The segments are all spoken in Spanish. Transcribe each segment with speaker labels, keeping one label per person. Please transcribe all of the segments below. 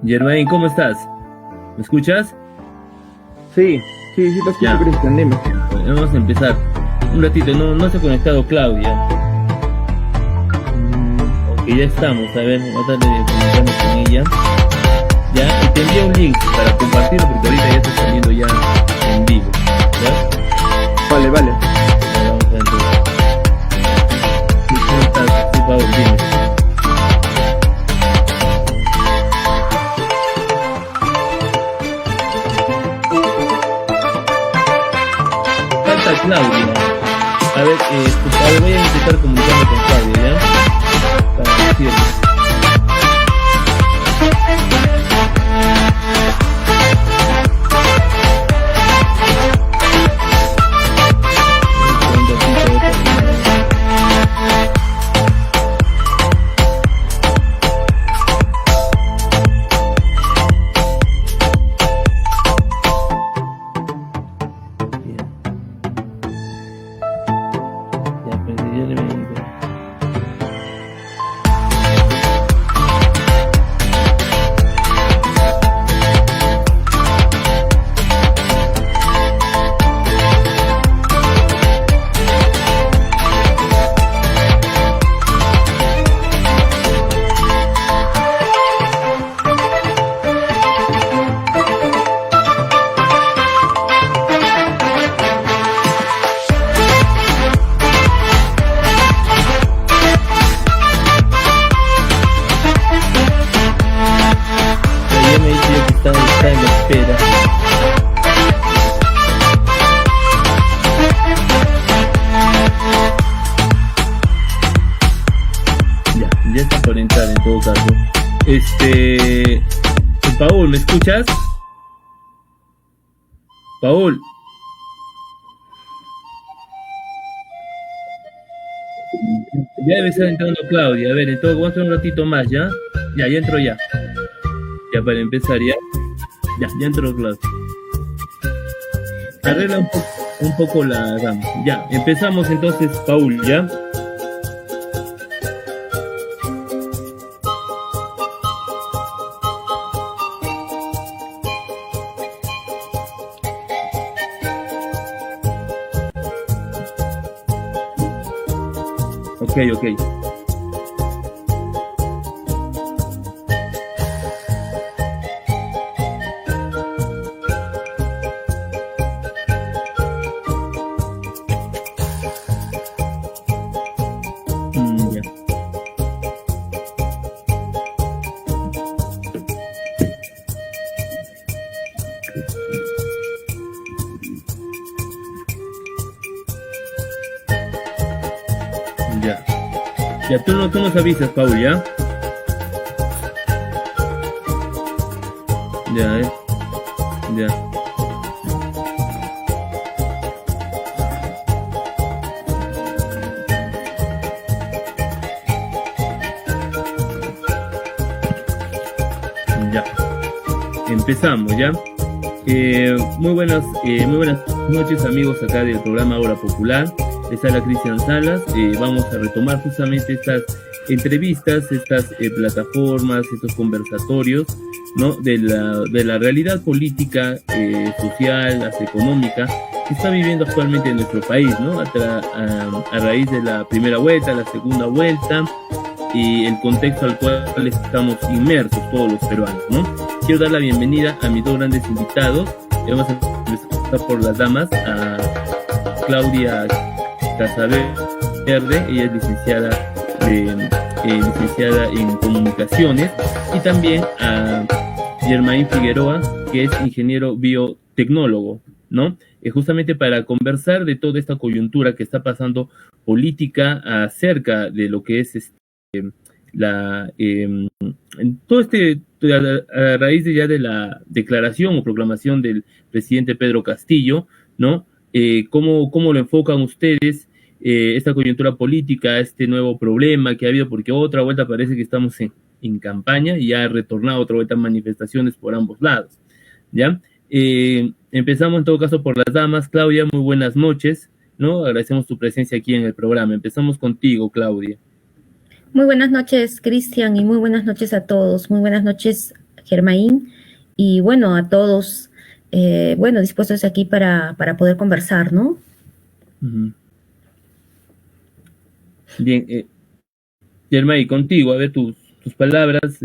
Speaker 1: Germain, ¿cómo estás? ¿Me escuchas?
Speaker 2: Sí, sí, sí te escucho,
Speaker 1: Ya,
Speaker 2: Cristian, dime.
Speaker 1: bueno, vamos a empezar. Un ratito, no se ha conectado Claudia. Ok, ya estamos. A ver, vamos a tratar de comunicarnos con ella. Ya, y te envío un link para compartirlo porque ahorita ya está saliendo ya en vivo. ¿Ya?
Speaker 2: Vale, vale.
Speaker 1: Ya, vamos a entrar. ¿Y cómo estás? Sí, Pablo, dime. Falta Claudia. A ver, voy a intentar comunicarme con Claudia, ¿ya? Para decirle. Ya, pues, ya le voy a enviar. Ya me dice que está en la espera. Ya está por entrar en todo caso. Paul, ¿me escuchas? Paul, ya debe estar entrando Claudia. A ver, entonces vamos a hacer un ratito más, ¿ya? Ya entro ya. Ya para empezar, ya. Ya entró Claudia. Arregla un poco la gama. Ya, empezamos entonces, Paul, ¿ya? Ok. Ya. Ya. Ya, tú nos avisas, Paul, ¿ya? Ya, ya. Ya. Empezamos, ¿ya? Muy buenas noches, amigos, acá del programa Hora Popular. Les habla Cristian Salas. Vamos a retomar justamente estas entrevistas, estas plataformas, estos conversatorios, ¿no? De la realidad política, social, hasta económica que está viviendo actualmente en nuestro país, ¿no? A raíz de la primera vuelta, la segunda vuelta y el contexto al cual estamos inmersos todos los peruanos, ¿no? Quiero dar la bienvenida a mis dos grandes invitados. Vamos a empezar por las damas, a Claudia Casaverde. Ella es licenciada en comunicaciones, y también a Germain Figueroa, que es ingeniero biotecnólogo, ¿no? Justamente para conversar de toda esta coyuntura que está pasando política acerca de lo que es la todo a raíz de ya de la declaración o proclamación del presidente Pedro Castillo, ¿no? ¿Cómo lo enfocan ustedes, esta coyuntura política, este nuevo problema que ha habido? Porque otra vuelta parece que estamos en campaña y ha retornado otra vuelta manifestaciones por ambos lados, ¿ya? Empezamos en todo caso por las damas. Claudia, muy buenas noches, ¿no? Agradecemos tu presencia aquí en el programa. Empezamos contigo, Claudia.
Speaker 3: Muy buenas noches, Cristian, y muy buenas noches a todos. Muy buenas noches, Germain, y bueno, a todos, bueno, dispuestos aquí para poder conversar, ¿no?
Speaker 1: Ujú. Bien, Yerma, y contigo, a ver tus palabras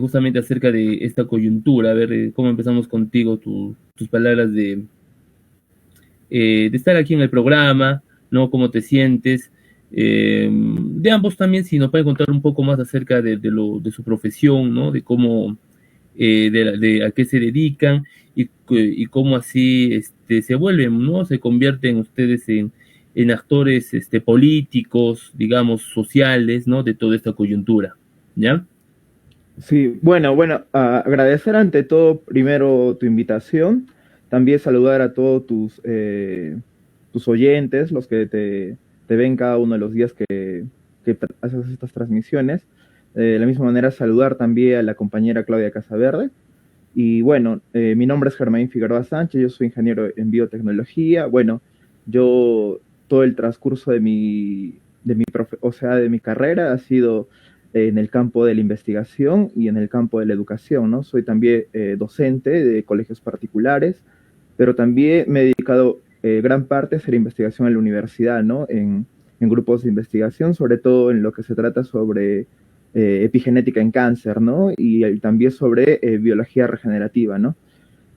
Speaker 1: justamente acerca de esta coyuntura, a ver cómo empezamos contigo, tus palabras de estar aquí en el programa, ¿no? ¿Cómo te sientes? De ambos también, si nos pueden contar un poco más acerca de su profesión, ¿no? De cómo, de a qué se dedican y cómo así se vuelven, ¿no? Se convierten ustedes en actores políticos, digamos, sociales, ¿no? De toda esta coyuntura, ¿ya?
Speaker 2: Sí, bueno, agradecer ante todo primero tu invitación, también saludar a todos tus oyentes, los que te ven cada uno de los días que haces estas transmisiones. De la misma manera, saludar también a la compañera Claudia Casaverde. Y bueno, mi nombre es Germain Figueroa Sánchez, yo soy ingeniero en biotecnología. Bueno, yo todo el transcurso de mi carrera ha sido en el campo de la investigación y en el campo de la educación, ¿no? Soy también docente de colegios particulares, pero también me he dedicado gran parte a hacer investigación en la universidad, ¿no? En grupos de investigación, sobre todo en lo que se trata sobre epigenética en cáncer, ¿no? Y también sobre biología regenerativa, ¿no?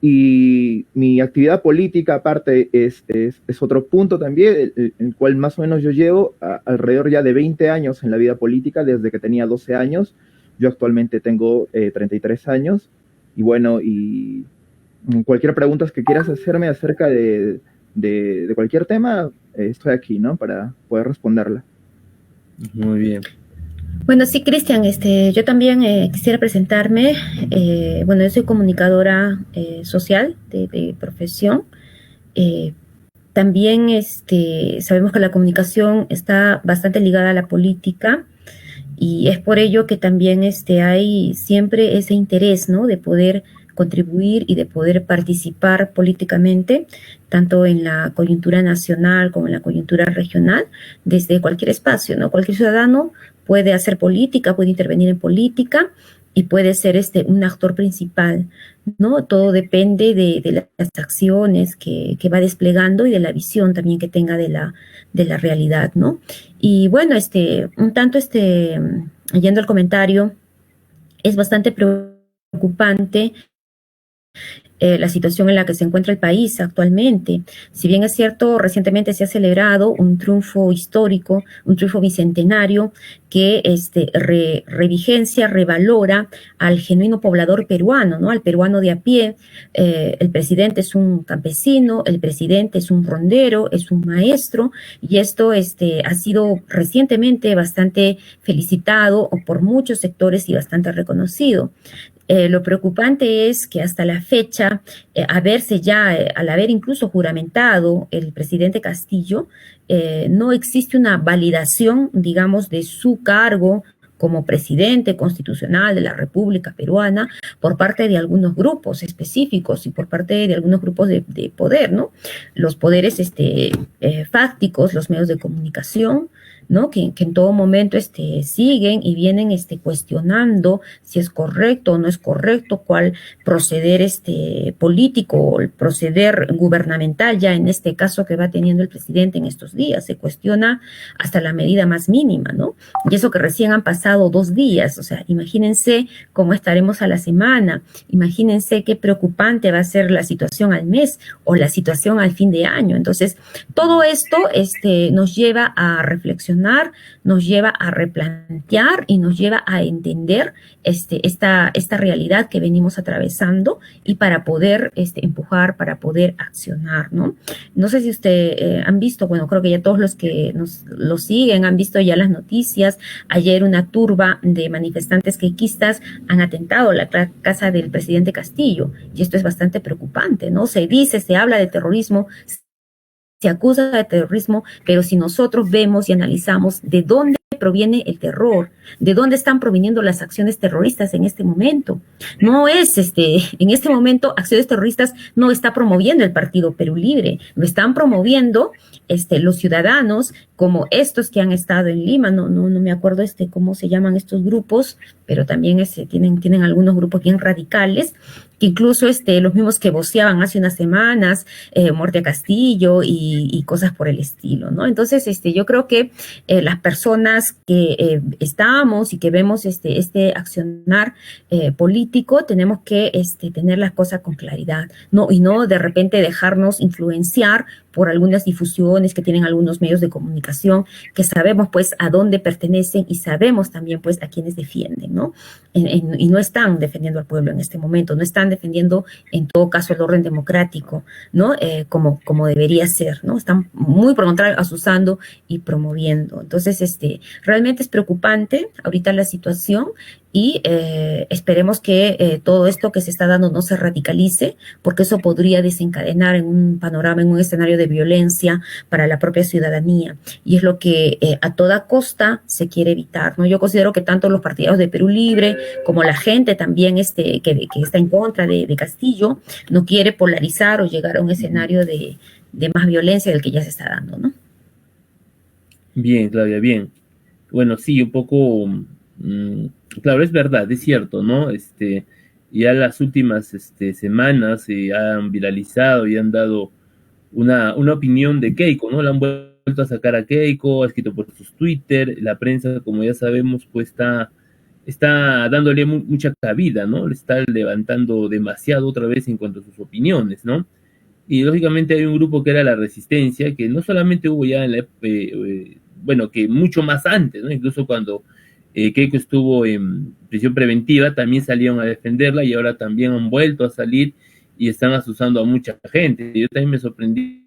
Speaker 2: Y mi actividad política, aparte, es otro punto también, el cual más o menos yo llevo alrededor ya de 20 años en la vida política, desde que tenía 12 años. Yo actualmente tengo 33 años. Y bueno, y cualquier pregunta que quieras hacerme acerca de cualquier tema, estoy aquí, ¿no? Para poder responderla.
Speaker 1: Muy bien.
Speaker 3: Bueno, sí, Cristian, yo también quisiera presentarme. Bueno, yo soy comunicadora social de profesión. También sabemos que la comunicación está bastante ligada a la política y es por ello que también hay siempre ese interés, ¿no? De poder contribuir y de poder participar políticamente, tanto en la coyuntura nacional como en la coyuntura regional, desde cualquier espacio, ¿no? Cualquier ciudadano puede hacer política, puede intervenir en política y puede ser un actor principal, ¿no? Todo depende de las acciones que va desplegando y de la visión también que tenga de la realidad, ¿no? Y bueno, un tanto, yendo al comentario, es bastante preocupante la situación en la que se encuentra el país actualmente. Si bien es cierto, recientemente se ha celebrado un triunfo histórico, un triunfo bicentenario que revigencia, revalora al genuino poblador peruano, ¿no? Al peruano de a pie. El presidente es un campesino, el presidente es un rondero, es un maestro, y esto ha sido recientemente bastante felicitado por muchos sectores y bastante reconocido. Lo preocupante es que hasta la fecha, al haber incluso juramentado el presidente Castillo, no existe una validación, digamos, de su cargo como presidente constitucional de la República Peruana por parte de algunos grupos específicos y por parte de algunos grupos de poder, ¿no? Los poderes fácticos, los medios de comunicación, ¿no? Que en todo momento siguen y vienen cuestionando si es correcto o no es correcto, cuál proceder político o el proceder gubernamental, ya en este caso que va teniendo el presidente en estos días. Se cuestiona hasta la medida más mínima, ¿no? Y eso que recién han pasado 2 días, o sea, imagínense cómo estaremos a la semana, imagínense qué preocupante va a ser la situación al mes o la situación al fin de año. Entonces, todo esto nos lleva a reflexionar, nos lleva a replantear y nos lleva a entender esta realidad que venimos atravesando y para poder empujar, para poder accionar, ¿no? No sé si usted han visto, bueno, creo que ya todos los que lo siguen han visto ya las noticias. Ayer una turba de manifestantes quequistas han atentado a la casa del presidente Castillo y esto es bastante preocupante, ¿no? Se habla de terrorismo, se acusa de terrorismo, pero si nosotros vemos y analizamos de dónde proviene el terror, de dónde están proviniendo las acciones terroristas en este momento. No es, en este momento, acciones terroristas no está promoviendo el Partido Perú Libre, lo están promoviendo los ciudadanos, como estos que han estado en Lima, no me acuerdo cómo se llaman estos grupos, pero también tienen algunos grupos bien radicales, que incluso los mismos que voceaban hace unas semanas, muerte a Castillo y cosas por el estilo, ¿no? Entonces, yo creo que las personas que estamos y que vemos este accionar político, tenemos que tener las cosas con claridad, ¿no? Y no de repente dejarnos influenciar por algunas difusiones que tienen algunos medios de comunicación, que sabemos pues a dónde pertenecen y sabemos también pues a quienes defienden, ¿no? Y no están defendiendo al pueblo en este momento, no están defendiendo en todo caso el orden democrático, ¿no? Como debería ser, ¿no? Están muy por contrario asusando y promoviendo. Entonces, realmente es preocupante ahorita la situación y esperemos que todo esto que se está dando no se radicalice, porque eso podría desencadenar en un panorama, en un escenario de violencia para la propia ciudadanía, y es lo que a toda costa se quiere evitar, ¿no? Yo considero que tanto los partidarios de Perú Libre como la gente también que está en contra de Castillo no quiere polarizar o llegar a un escenario de más violencia del que ya se está dando, ¿no?
Speaker 1: Bien, Claudia, bien. Bueno, sí, un poco... claro, es verdad, es cierto, ¿no? Ya las últimas semanas se han viralizado y han dado una opinión de Keiko, ¿no? La han vuelto a sacar a Keiko, ha escrito por sus Twitter, la prensa, como ya sabemos, pues está dándole mucha cabida, ¿no? Le está levantando demasiado otra vez en cuanto a sus opiniones, ¿no? Y lógicamente hay un grupo que era la Resistencia, que no solamente hubo ya en la bueno, que mucho más antes, ¿no? Incluso cuando Keiko estuvo en prisión preventiva, también salieron a defenderla y ahora también han vuelto a salir y están asusando a mucha gente. Yo también me sorprendí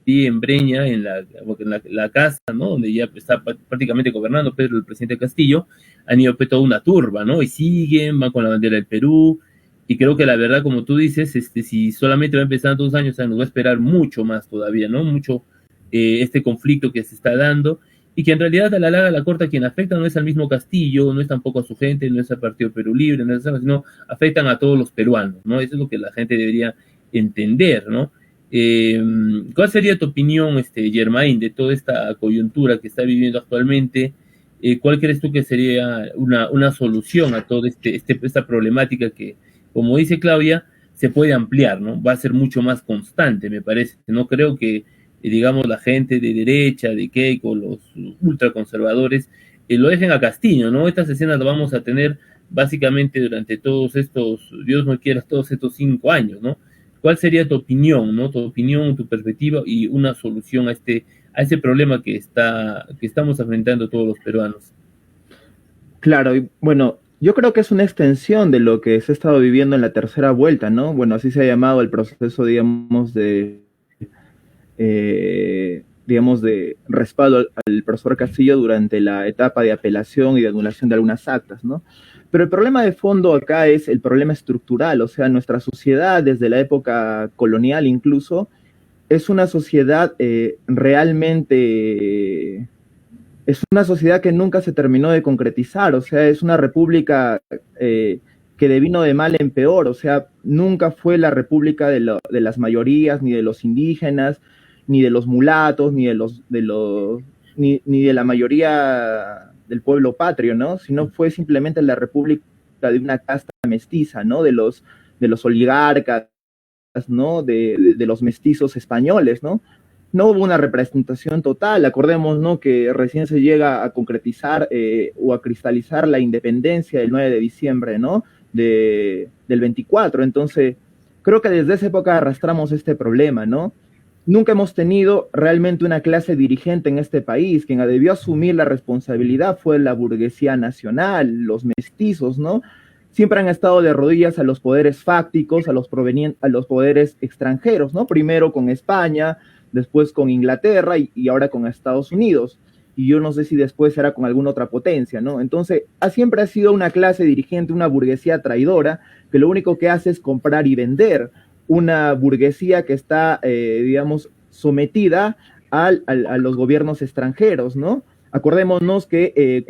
Speaker 1: en Breña, en la casa, ¿no? Donde ya está prácticamente gobernando Pedro, el presidente Castillo, han ido toda una turba, ¿no? Y siguen, van con la bandera del Perú, y creo que la verdad, como tú dices, si solamente va a empezar 2 años, nos va a esperar mucho más todavía, ¿no? Mucho este conflicto que se está dando, y que en realidad a la larga, a la corta, quien afecta no es al mismo Castillo, no es tampoco a su gente, no es al Partido Perú Libre, no es, sino afectan a todos los peruanos, ¿no? Eso es lo que la gente debería entender, ¿no? ¿Cuál sería tu opinión, Germain, de toda esta coyuntura que está viviendo actualmente? ¿Cuál crees tú que sería una solución a toda esta problemática que, como dice Claudia, se puede ampliar, ¿no? Va a ser mucho más constante, me parece. No creo que digamos, la gente de derecha, de Keiko, los ultraconservadores, lo dejen a Castillo, ¿no? Estas escenas las vamos a tener básicamente durante todos estos, Dios no quiera, todos estos 5 años, ¿no? ¿Cuál sería tu opinión, ¿no? Tu opinión, tu perspectiva y una solución a ese problema que estamos enfrentando todos los peruanos?
Speaker 2: Claro, y bueno, yo creo que es una extensión de lo que se ha estado viviendo en la tercera vuelta, ¿no? Bueno, así se ha llamado el proceso, digamos, de respaldo al profesor Castillo durante la etapa de apelación y de anulación de algunas actas, ¿no? Pero el problema de fondo acá es el problema estructural, o sea, nuestra sociedad desde la época colonial incluso es una sociedad realmente, es una sociedad que nunca se terminó de concretizar, o sea, es una república que devino de mal en peor, o sea, nunca fue la república de las mayorías, ni de los indígenas, ni de los mulatos, ni de la mayoría del pueblo patrio, ¿no? Sino fue simplemente la república de una casta mestiza, ¿no? De los oligarcas, ¿no? De los mestizos españoles, ¿no? No hubo una representación total. Acordemos, ¿no?, que recién se llega a concretizar o a cristalizar la independencia el 9 de diciembre, ¿no?, del 24. Entonces, creo que desde esa época arrastramos este problema, ¿no? Nunca hemos tenido realmente una clase dirigente en este país. Quien debió asumir la responsabilidad fue la burguesía nacional, los mestizos, ¿no? Siempre han estado de rodillas a los poderes fácticos, a los poderes extranjeros, ¿no? Primero con España, después con Inglaterra y ahora con Estados Unidos. Y yo no sé si después será con alguna otra potencia, ¿no? Entonces, siempre ha sido una clase dirigente, una burguesía traidora, que lo único que hace es comprar y vender. Una burguesía que está, digamos, sometida a los gobiernos extranjeros, ¿no? Acordémonos que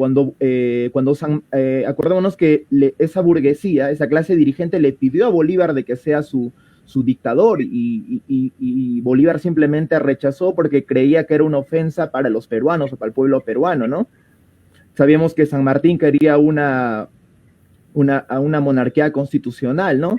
Speaker 2: acordémonos que esa burguesía, esa clase dirigente le pidió a Bolívar de que sea su dictador y Bolívar simplemente rechazó porque creía que era una ofensa para los peruanos o para el pueblo peruano, ¿no? Sabíamos que San Martín quería una monarquía constitucional, ¿no?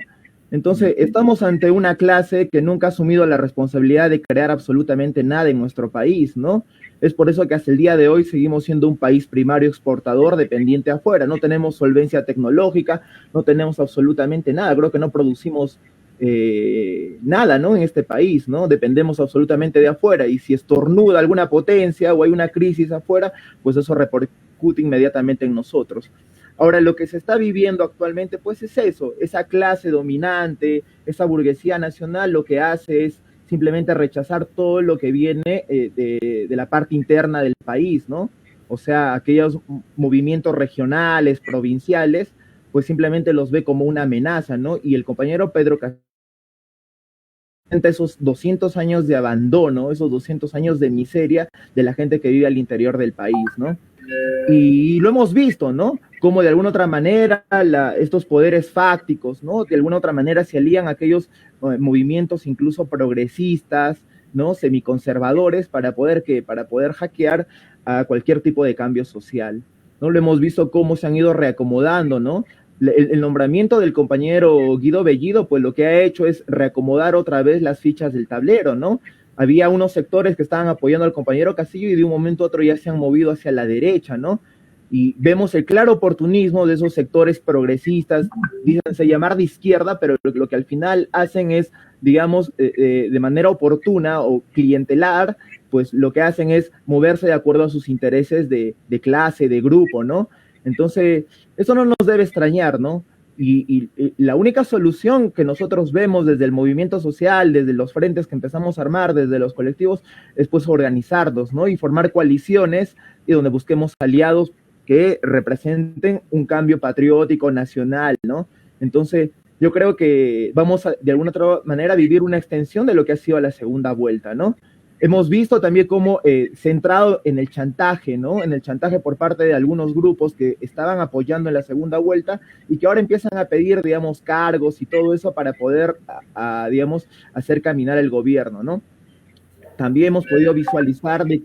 Speaker 2: Entonces, estamos ante una clase que nunca ha asumido la responsabilidad de crear absolutamente nada en nuestro país, ¿no? Es por eso que hasta el día de hoy seguimos siendo un país primario exportador dependiente afuera. No tenemos solvencia tecnológica, no tenemos absolutamente nada. Creo que no producimos nada, ¿no? En este país, ¿no? Dependemos absolutamente de afuera. Y si estornuda alguna potencia o hay una crisis afuera, pues eso repercute inmediatamente en nosotros. Ahora, lo que se está viviendo actualmente, pues es eso, esa clase dominante, esa burguesía nacional, lo que hace es simplemente rechazar todo lo que viene de la parte interna del país, ¿no? O sea, aquellos movimientos regionales, provinciales, pues simplemente los ve como una amenaza, ¿no? Y el compañero Pedro Castillo, esos 200 años de abandono, esos 200 años de miseria de la gente que vive al interior del país, ¿no? Y lo hemos visto, ¿no? Como de alguna otra manera estos poderes fácticos, ¿no? De alguna otra manera se alían a aquellos movimientos incluso progresistas, ¿no? Semiconservadores para poder hackear a cualquier tipo de cambio social, ¿no? Lo hemos visto cómo se han ido reacomodando, ¿no? El nombramiento del compañero Guido Bellido, pues lo que ha hecho es reacomodar otra vez las fichas del tablero, ¿no? Había unos sectores que estaban apoyando al compañero Castillo y de un momento a otro ya se han movido hacia la derecha, ¿no? Y vemos el claro oportunismo de esos sectores progresistas, díganse llamar de izquierda, pero lo que al final hacen es, digamos, de manera oportuna o clientelar, pues lo que hacen es moverse de acuerdo a sus intereses de clase, de grupo, ¿no? Entonces, eso no nos debe extrañar, ¿no? Y la única solución que nosotros vemos desde el movimiento social, desde los frentes que empezamos a armar, desde los colectivos, es pues organizarnos, ¿no? Y formar coaliciones y donde busquemos aliados que representen un cambio patriótico nacional, ¿no? Entonces, yo creo que vamos a, de alguna otra manera, vivir una extensión de lo que ha sido la segunda vuelta, ¿no? Hemos visto también cómo centrado en el chantaje, ¿no? En el chantaje por parte de algunos grupos que estaban apoyando en la segunda vuelta y que ahora empiezan a pedir, digamos, cargos y todo eso para poder, digamos, hacer caminar el gobierno, ¿no? También hemos podido visualizar de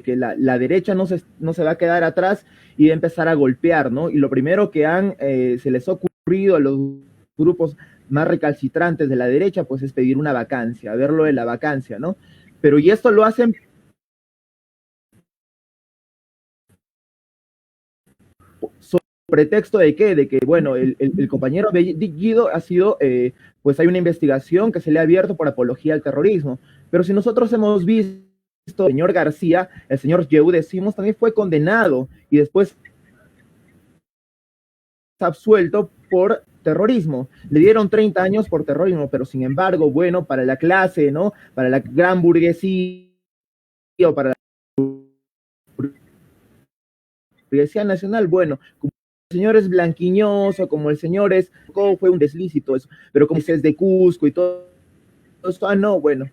Speaker 2: que la derecha no se va a quedar atrás y va a empezar a golpear, ¿no? Y lo primero que se les ha ocurrido a los grupos más recalcitrantes de la derecha, pues es pedir una vacancia, verlo de la vacancia, ¿no? Pero y esto lo hacen sobre pretexto de qué, de que, bueno, el compañero Guido ha sido, pues hay una investigación que se le ha abierto por apología al terrorismo, pero si nosotros hemos visto, el señor García, el señor Yehude Simos también fue condenado y después absuelto por terrorismo. Le dieron 30 años por terrorismo, pero sin embargo, bueno, para la clase, ¿no? Para la gran burguesía o para la burguesía nacional, bueno, como el señor es blanquiñoso, como el señor es, fue un deslícito eso, pero como es de Cusco y todo eso, no, bueno,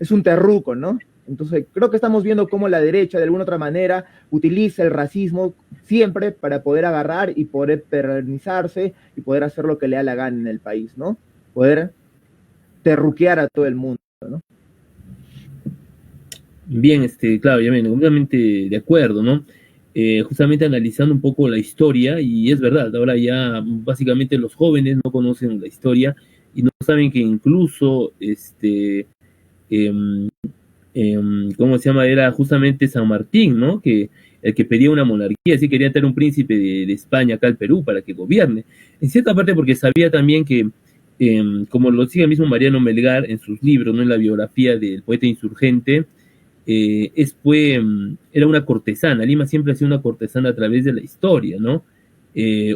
Speaker 2: es un terruco, ¿no? Entonces, creo que estamos viendo cómo la derecha, de alguna otra manera, utiliza el racismo siempre para poder agarrar y poder perennizarse y poder hacer lo que le da la gana en el país, ¿no? Poder terruquear a todo el mundo, ¿no?
Speaker 1: Bien, claro, ya ven, completamente de acuerdo, ¿no? Justamente analizando un poco la historia, y es verdad, ahora ya básicamente los jóvenes no conocen la historia y no saben que incluso ¿cómo se llama? Era justamente San Martín, ¿no? Que el que pedía una monarquía, así quería tener un príncipe de España acá al Perú para que gobierne. En cierta parte porque sabía también que, como lo sigue el mismo Mariano Melgar en sus libros, ¿no? En la biografía del poeta insurgente, era una cortesana. Lima siempre ha sido una cortesana a través de la historia, ¿no?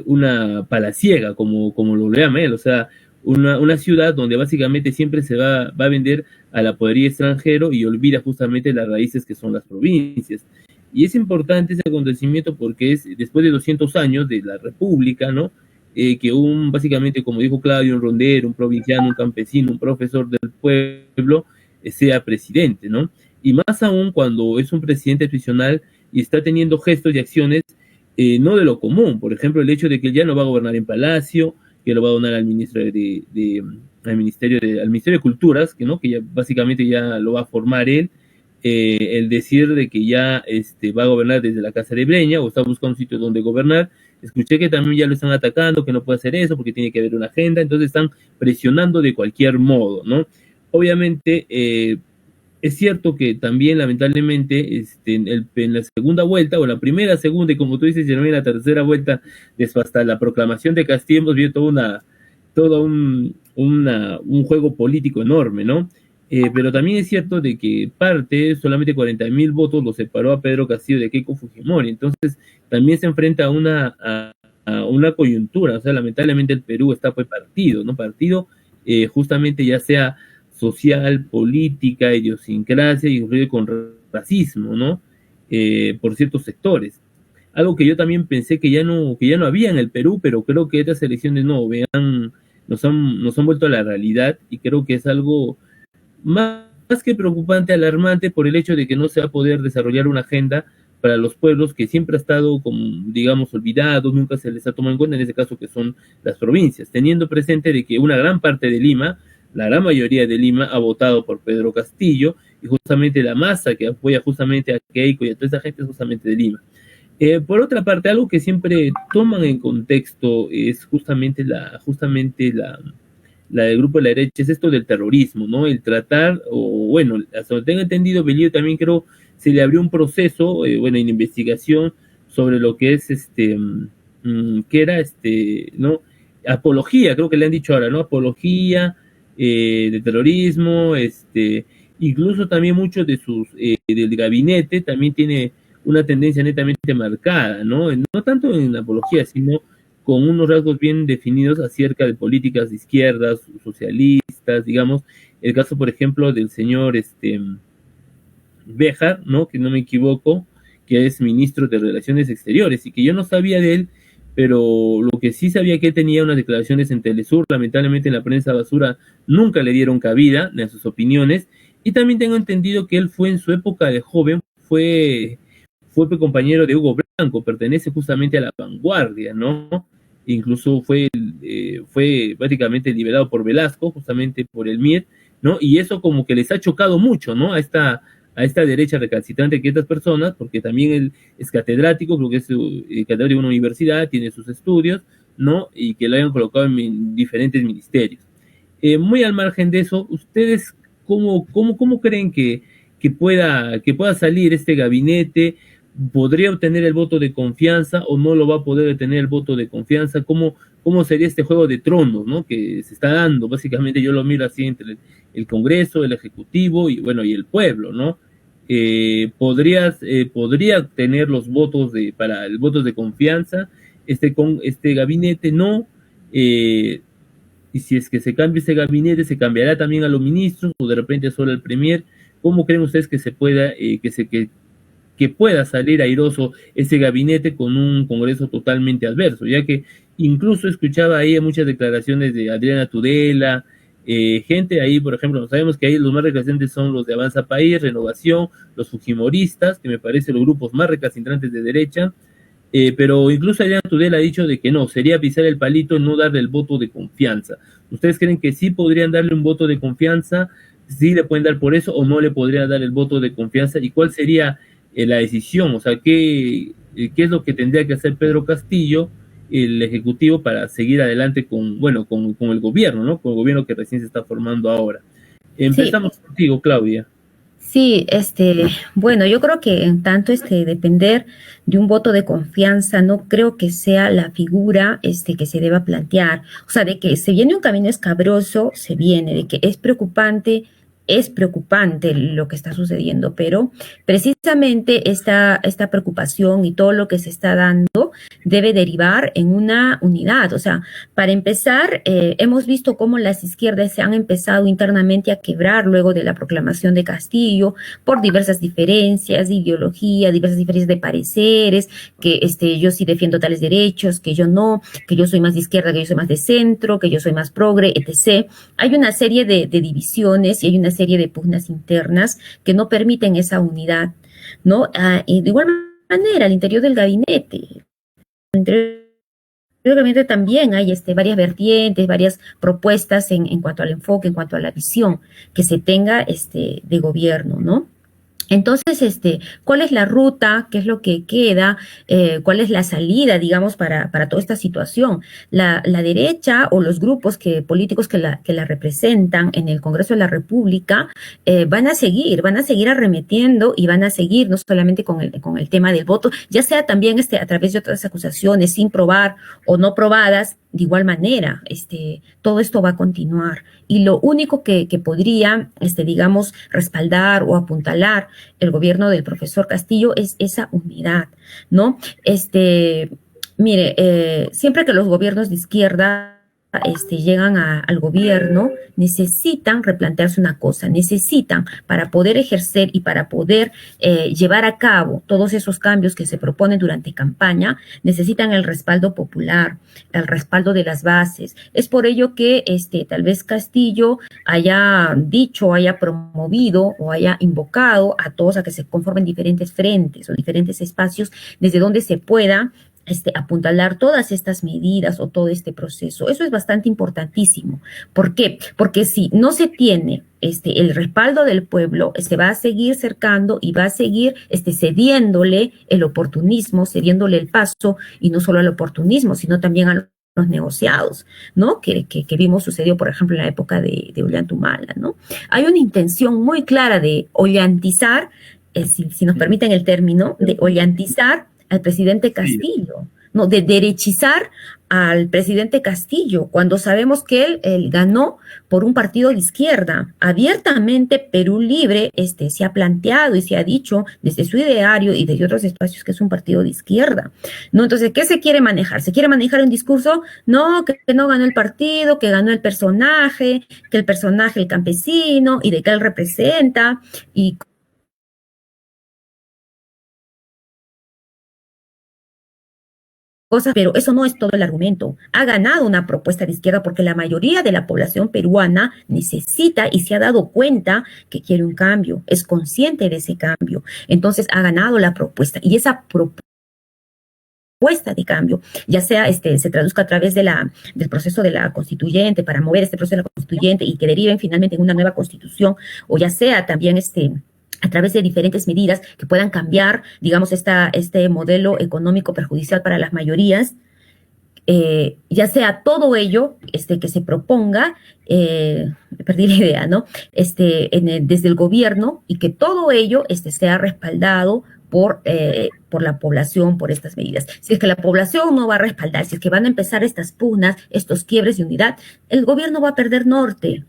Speaker 1: Una palaciega, como lo llama él, o sea, una ciudad donde básicamente siempre se va a vender a la podería extranjero y olvida justamente las raíces que son las provincias. Y es importante ese acontecimiento porque es después de 200 años de la República, ¿no? Que básicamente, como dijo Claudio, un rondero, un provinciano, un campesino, un profesor del pueblo, sea presidente, ¿no? y más aún cuando es un presidente tradicional y está teniendo gestos y acciones no de lo común. Por ejemplo, el hecho de que él ya no va a gobernar en Palacio, que lo va a donar al ministro al Ministerio de Culturas, que no, que ya básicamente ya lo va a formar él, el decir de que ya va a gobernar desde la Casa de Breña o está buscando un sitio donde gobernar. Escuché que también ya lo están atacando, que no puede hacer eso porque tiene que haber una agenda, entonces están presionando de cualquier modo, ¿no? Obviamente, es cierto que también, lamentablemente, en la segunda vuelta, o la primera, segunda, y como tú dices, en la tercera vuelta, después hasta la proclamación de Castillo, hemos visto todo un juego político enorme, ¿no? Pero también es cierto de que solamente 40,000 votos lo separó a Pedro Castillo de Keiko Fujimori. Entonces, también se enfrenta a una coyuntura. O sea, lamentablemente el Perú está pues partido, ¿no? Partido justamente ya sea social, política, idiosincrasia, incluso con racismo, ¿no? Por ciertos sectores. Algo que yo también pensé que ya no había en el Perú, pero creo que estas elecciones nos han vuelto a la realidad, y creo que es algo más que preocupante, alarmante, por el hecho de que no se va a poder desarrollar una agenda para los pueblos que siempre ha estado, como, digamos, olvidados, nunca se les ha tomado en cuenta, en ese caso que son las provincias, teniendo presente de que una gran parte de Lima, la gran mayoría de Lima, ha votado por Pedro Castillo, y justamente la masa que apoya justamente a Keiko y a toda esa gente es justamente de Lima. Por otra parte, algo que siempre toman en contexto es justamente la del grupo de la derecha, es esto del terrorismo, ¿no? El tratar, o bueno, hasta donde tengo entendido, Bellido también creo se le abrió un proceso, bueno, en investigación sobre lo que es que era ¿no? Apología, creo que le han dicho ahora, ¿no? Apología de terrorismo, incluso también muchos de del gabinete también tiene una tendencia netamente marcada, ¿no? No tanto en la apología, sino con unos rasgos bien definidos acerca de políticas de izquierdas, socialistas, digamos, el caso, por ejemplo, del señor Béjar, ¿no? Que no me equivoco, que es ministro de Relaciones Exteriores, y que yo no sabía de él, pero lo que sí sabía que él tenía unas declaraciones en Telesur, lamentablemente en la prensa basura nunca le dieron cabida en sus opiniones, y también tengo entendido que él fue en su época de joven, fue compañero de Hugo Blanco, pertenece justamente a la vanguardia, ¿no? Incluso fue prácticamente liberado por Velasco, justamente por el MIR, ¿no? Y eso como que les ha chocado mucho, ¿no? A esta derecha recalcitrante que estas personas, porque también él es catedrático, creo que es catedrático de una universidad, tiene sus estudios, ¿no? Y que lo hayan colocado en diferentes ministerios. Muy al margen de eso, ¿ustedes cómo creen que pueda salir este gabinete? ¿Podría obtener el voto de confianza o no lo va a poder obtener el voto de confianza? ¿Cómo sería este juego de tronos, ¿no? Que se está dando? Básicamente yo lo miro así entre el Congreso, el Ejecutivo y bueno, y el pueblo, ¿no? Podría tener los votos para el voto de confianza este gabinete, no. Y si es que se cambia ese gabinete, se cambiará también a los ministros o de repente solo al premier. ¿Cómo creen ustedes que se pueda que pueda salir airoso ese gabinete con un Congreso totalmente adverso? Ya que incluso escuchaba ahí muchas declaraciones de Adriana Tudela, gente ahí, por ejemplo, sabemos que ahí los más recalcitrantes son los de Avanza País, Renovación, los fujimoristas, que me parece los grupos más recalcitrantes de derecha, pero incluso Adriana Tudela ha dicho de que no, sería pisar el palito y no darle el voto de confianza. ¿Ustedes creen que sí podrían darle un voto de confianza? ¿Sí le pueden dar por eso o no le podrían dar el voto de confianza? ¿Y cuál sería la decisión? O sea, ¿qué es lo que tendría que hacer Pedro Castillo, el Ejecutivo, para seguir adelante con el gobierno, ¿no? Con el gobierno que recién se está formando ahora. Empezamos contigo, Claudia.
Speaker 3: Sí, bueno, yo creo que en tanto depender de un voto de confianza, no creo que sea la figura que se deba plantear. O sea, de que se viene un camino escabroso, se viene, de que es preocupante lo que está sucediendo, pero precisamente esta preocupación y todo lo que se está dando debe derivar en una unidad. O sea, para empezar, hemos visto cómo las izquierdas se han empezado internamente a quebrar luego de la proclamación de Castillo por diversas diferencias de ideología, diversas diferencias de pareceres, que yo sí defiendo tales derechos, que yo no, que yo soy más de izquierda, que yo soy más de centro, que yo soy más progre, etc. Hay una serie de divisiones y hay una serie serie de pugnas internas que no permiten esa unidad, ¿no? Y de igual manera, al interior del gabinete, también hay varias vertientes, varias propuestas en cuanto al enfoque, en cuanto a la visión que se tenga de gobierno, ¿no? Entonces, ¿cuál es la ruta? ¿Qué es lo que queda? ¿Cuál es la salida, digamos, para toda esta situación? La derecha o los grupos políticos que la representan en el Congreso de la República van a seguir arremetiendo y van a seguir no solamente con el tema del voto, ya sea también a través de otras acusaciones sin probar o no probadas. De igual manera, todo esto va a continuar. Y lo único que podría, digamos, respaldar o apuntalar el gobierno del profesor Castillo es esa unidad, ¿no? Mire, siempre que los gobiernos de izquierda llegan al gobierno, necesitan replantearse una cosa, necesitan para poder ejercer y para poder llevar a cabo todos esos cambios que se proponen durante campaña, necesitan el respaldo popular, el respaldo de las bases. Es por ello que tal vez Castillo haya dicho, haya promovido o haya invocado a todos a que se conformen diferentes frentes o diferentes espacios desde donde se pueda apuntalar todas estas medidas o todo este proceso. Eso es bastante importantísimo. ¿Por qué? Porque si no se tiene el respaldo del pueblo, se va a seguir cercando y va a seguir cediéndole el oportunismo, cediéndole el paso, y no solo al oportunismo, sino también a los negociados, ¿no? Que vimos sucedió, por ejemplo, en la época de Ollantaytamala, ¿no? Hay una intención muy clara de ollantizar, si nos permiten el término, de ollantizar al presidente Castillo, no, de derechizar al presidente Castillo, cuando sabemos que él ganó por un partido de izquierda. Abiertamente Perú Libre se ha planteado y se ha dicho desde su ideario y desde otros espacios que es un partido de izquierda, ¿no? Entonces, ¿qué se quiere manejar? ¿Se quiere manejar un discurso? No, que no ganó el partido, que ganó el personaje, el campesino, y de que él representa, y cosas, pero eso no es todo el argumento. Ha ganado una propuesta de izquierda porque la mayoría de la población peruana necesita y se ha dado cuenta que quiere un cambio, es consciente de ese cambio. Entonces ha ganado la propuesta, y esa propuesta de cambio, ya sea se traduzca a través del proceso de la constituyente, para mover este proceso de la constituyente y que deriven finalmente en una nueva constitución, o ya sea también a través de diferentes medidas que puedan cambiar, digamos, este modelo económico perjudicial para las mayorías, ya sea todo ello que se proponga, perdí la idea, ¿no? Desde el gobierno, y que todo ello sea respaldado por la población, por estas medidas. Si es que la población no va a respaldar, si es que van a empezar estas pugnas, estos quiebres de unidad, el gobierno va a perder norte.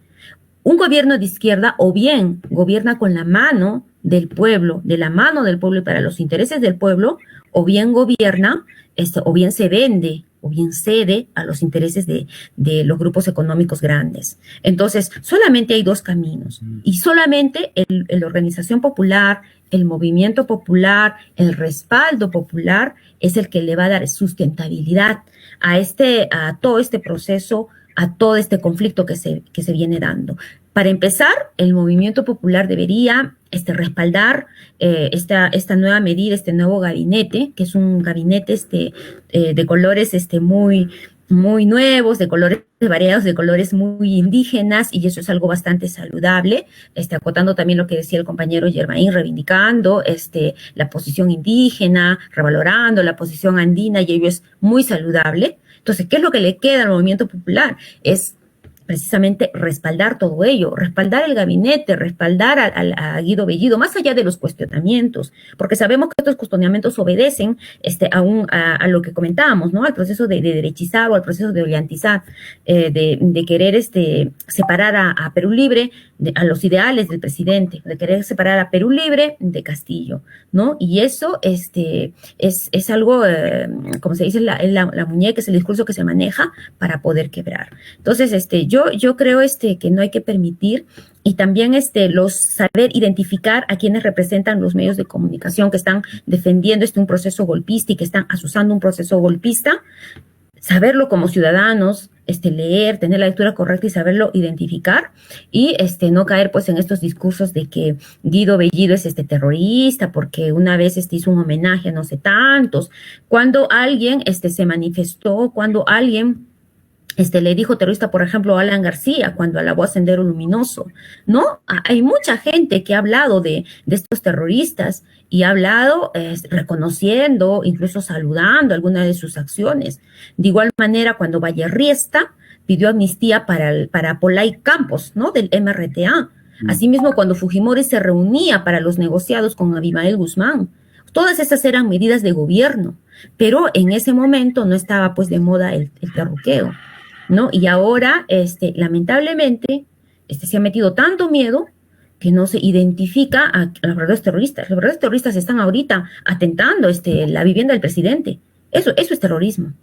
Speaker 3: Un gobierno de izquierda o bien gobierna con la mano del pueblo, de la mano del pueblo y para los intereses del pueblo, o bien gobierna, o bien se vende, o bien cede a los intereses de los grupos económicos grandes. Entonces, solamente hay dos caminos, y solamente la organización popular, el movimiento popular, el respaldo popular es el que le va a dar sustentabilidad a todo este proceso, a todo este conflicto que se viene dando. Para empezar, el movimiento popular debería respaldar esta nueva medida, este nuevo gabinete, que es un gabinete de colores muy, muy nuevos, de colores variados, de colores muy indígenas, y eso es algo bastante saludable, acotando también lo que decía el compañero Germain, reivindicando la posición indígena, revalorando la posición andina, y ello es muy saludable. Entonces, ¿qué es lo que le queda al movimiento popular? Es precisamente respaldar todo ello, respaldar el gabinete, respaldar a Guido Bellido, más allá de los cuestionamientos, porque sabemos que estos cuestionamientos obedecen a lo que comentábamos, ¿no? Al proceso de derechizar o al proceso de orientizar, de querer separar a Perú Libre, a los ideales del presidente, de querer separar a Perú Libre de Castillo, ¿no? Y eso es algo, como se dice, la muñeca, es el discurso que se maneja para poder quebrar. Entonces, yo creo que no hay que permitir, y también saber identificar a quienes representan los medios de comunicación que están defendiendo un proceso golpista y que están asusando un proceso golpista, saberlo como ciudadanos, leer, tener la lectura correcta y saberlo identificar, y no caer pues en estos discursos de que Guido Bellido es terrorista porque una vez hizo un homenaje a no sé tantos, cuando alguien se manifestó, cuando alguien le dijo terrorista, por ejemplo, a Alan García, cuando alabó a Sendero Luminoso, ¿no? Hay mucha gente que ha hablado de estos terroristas y ha hablado reconociendo, incluso saludando algunas de sus acciones. De igual manera, cuando Valle Riesta pidió amnistía para Polay Campos, ¿no? Del MRTA. Asimismo, cuando Fujimori se reunía para los negociados con Abimael Guzmán. Todas esas eran medidas de gobierno, pero en ese momento no estaba pues de moda el terruqueo, ¿no? Y ahora, lamentablemente, se ha metido tanto miedo que no se identifica a los verdaderos terroristas. Los verdaderos terroristas están ahorita atentando la vivienda del presidente. Eso es terrorismo.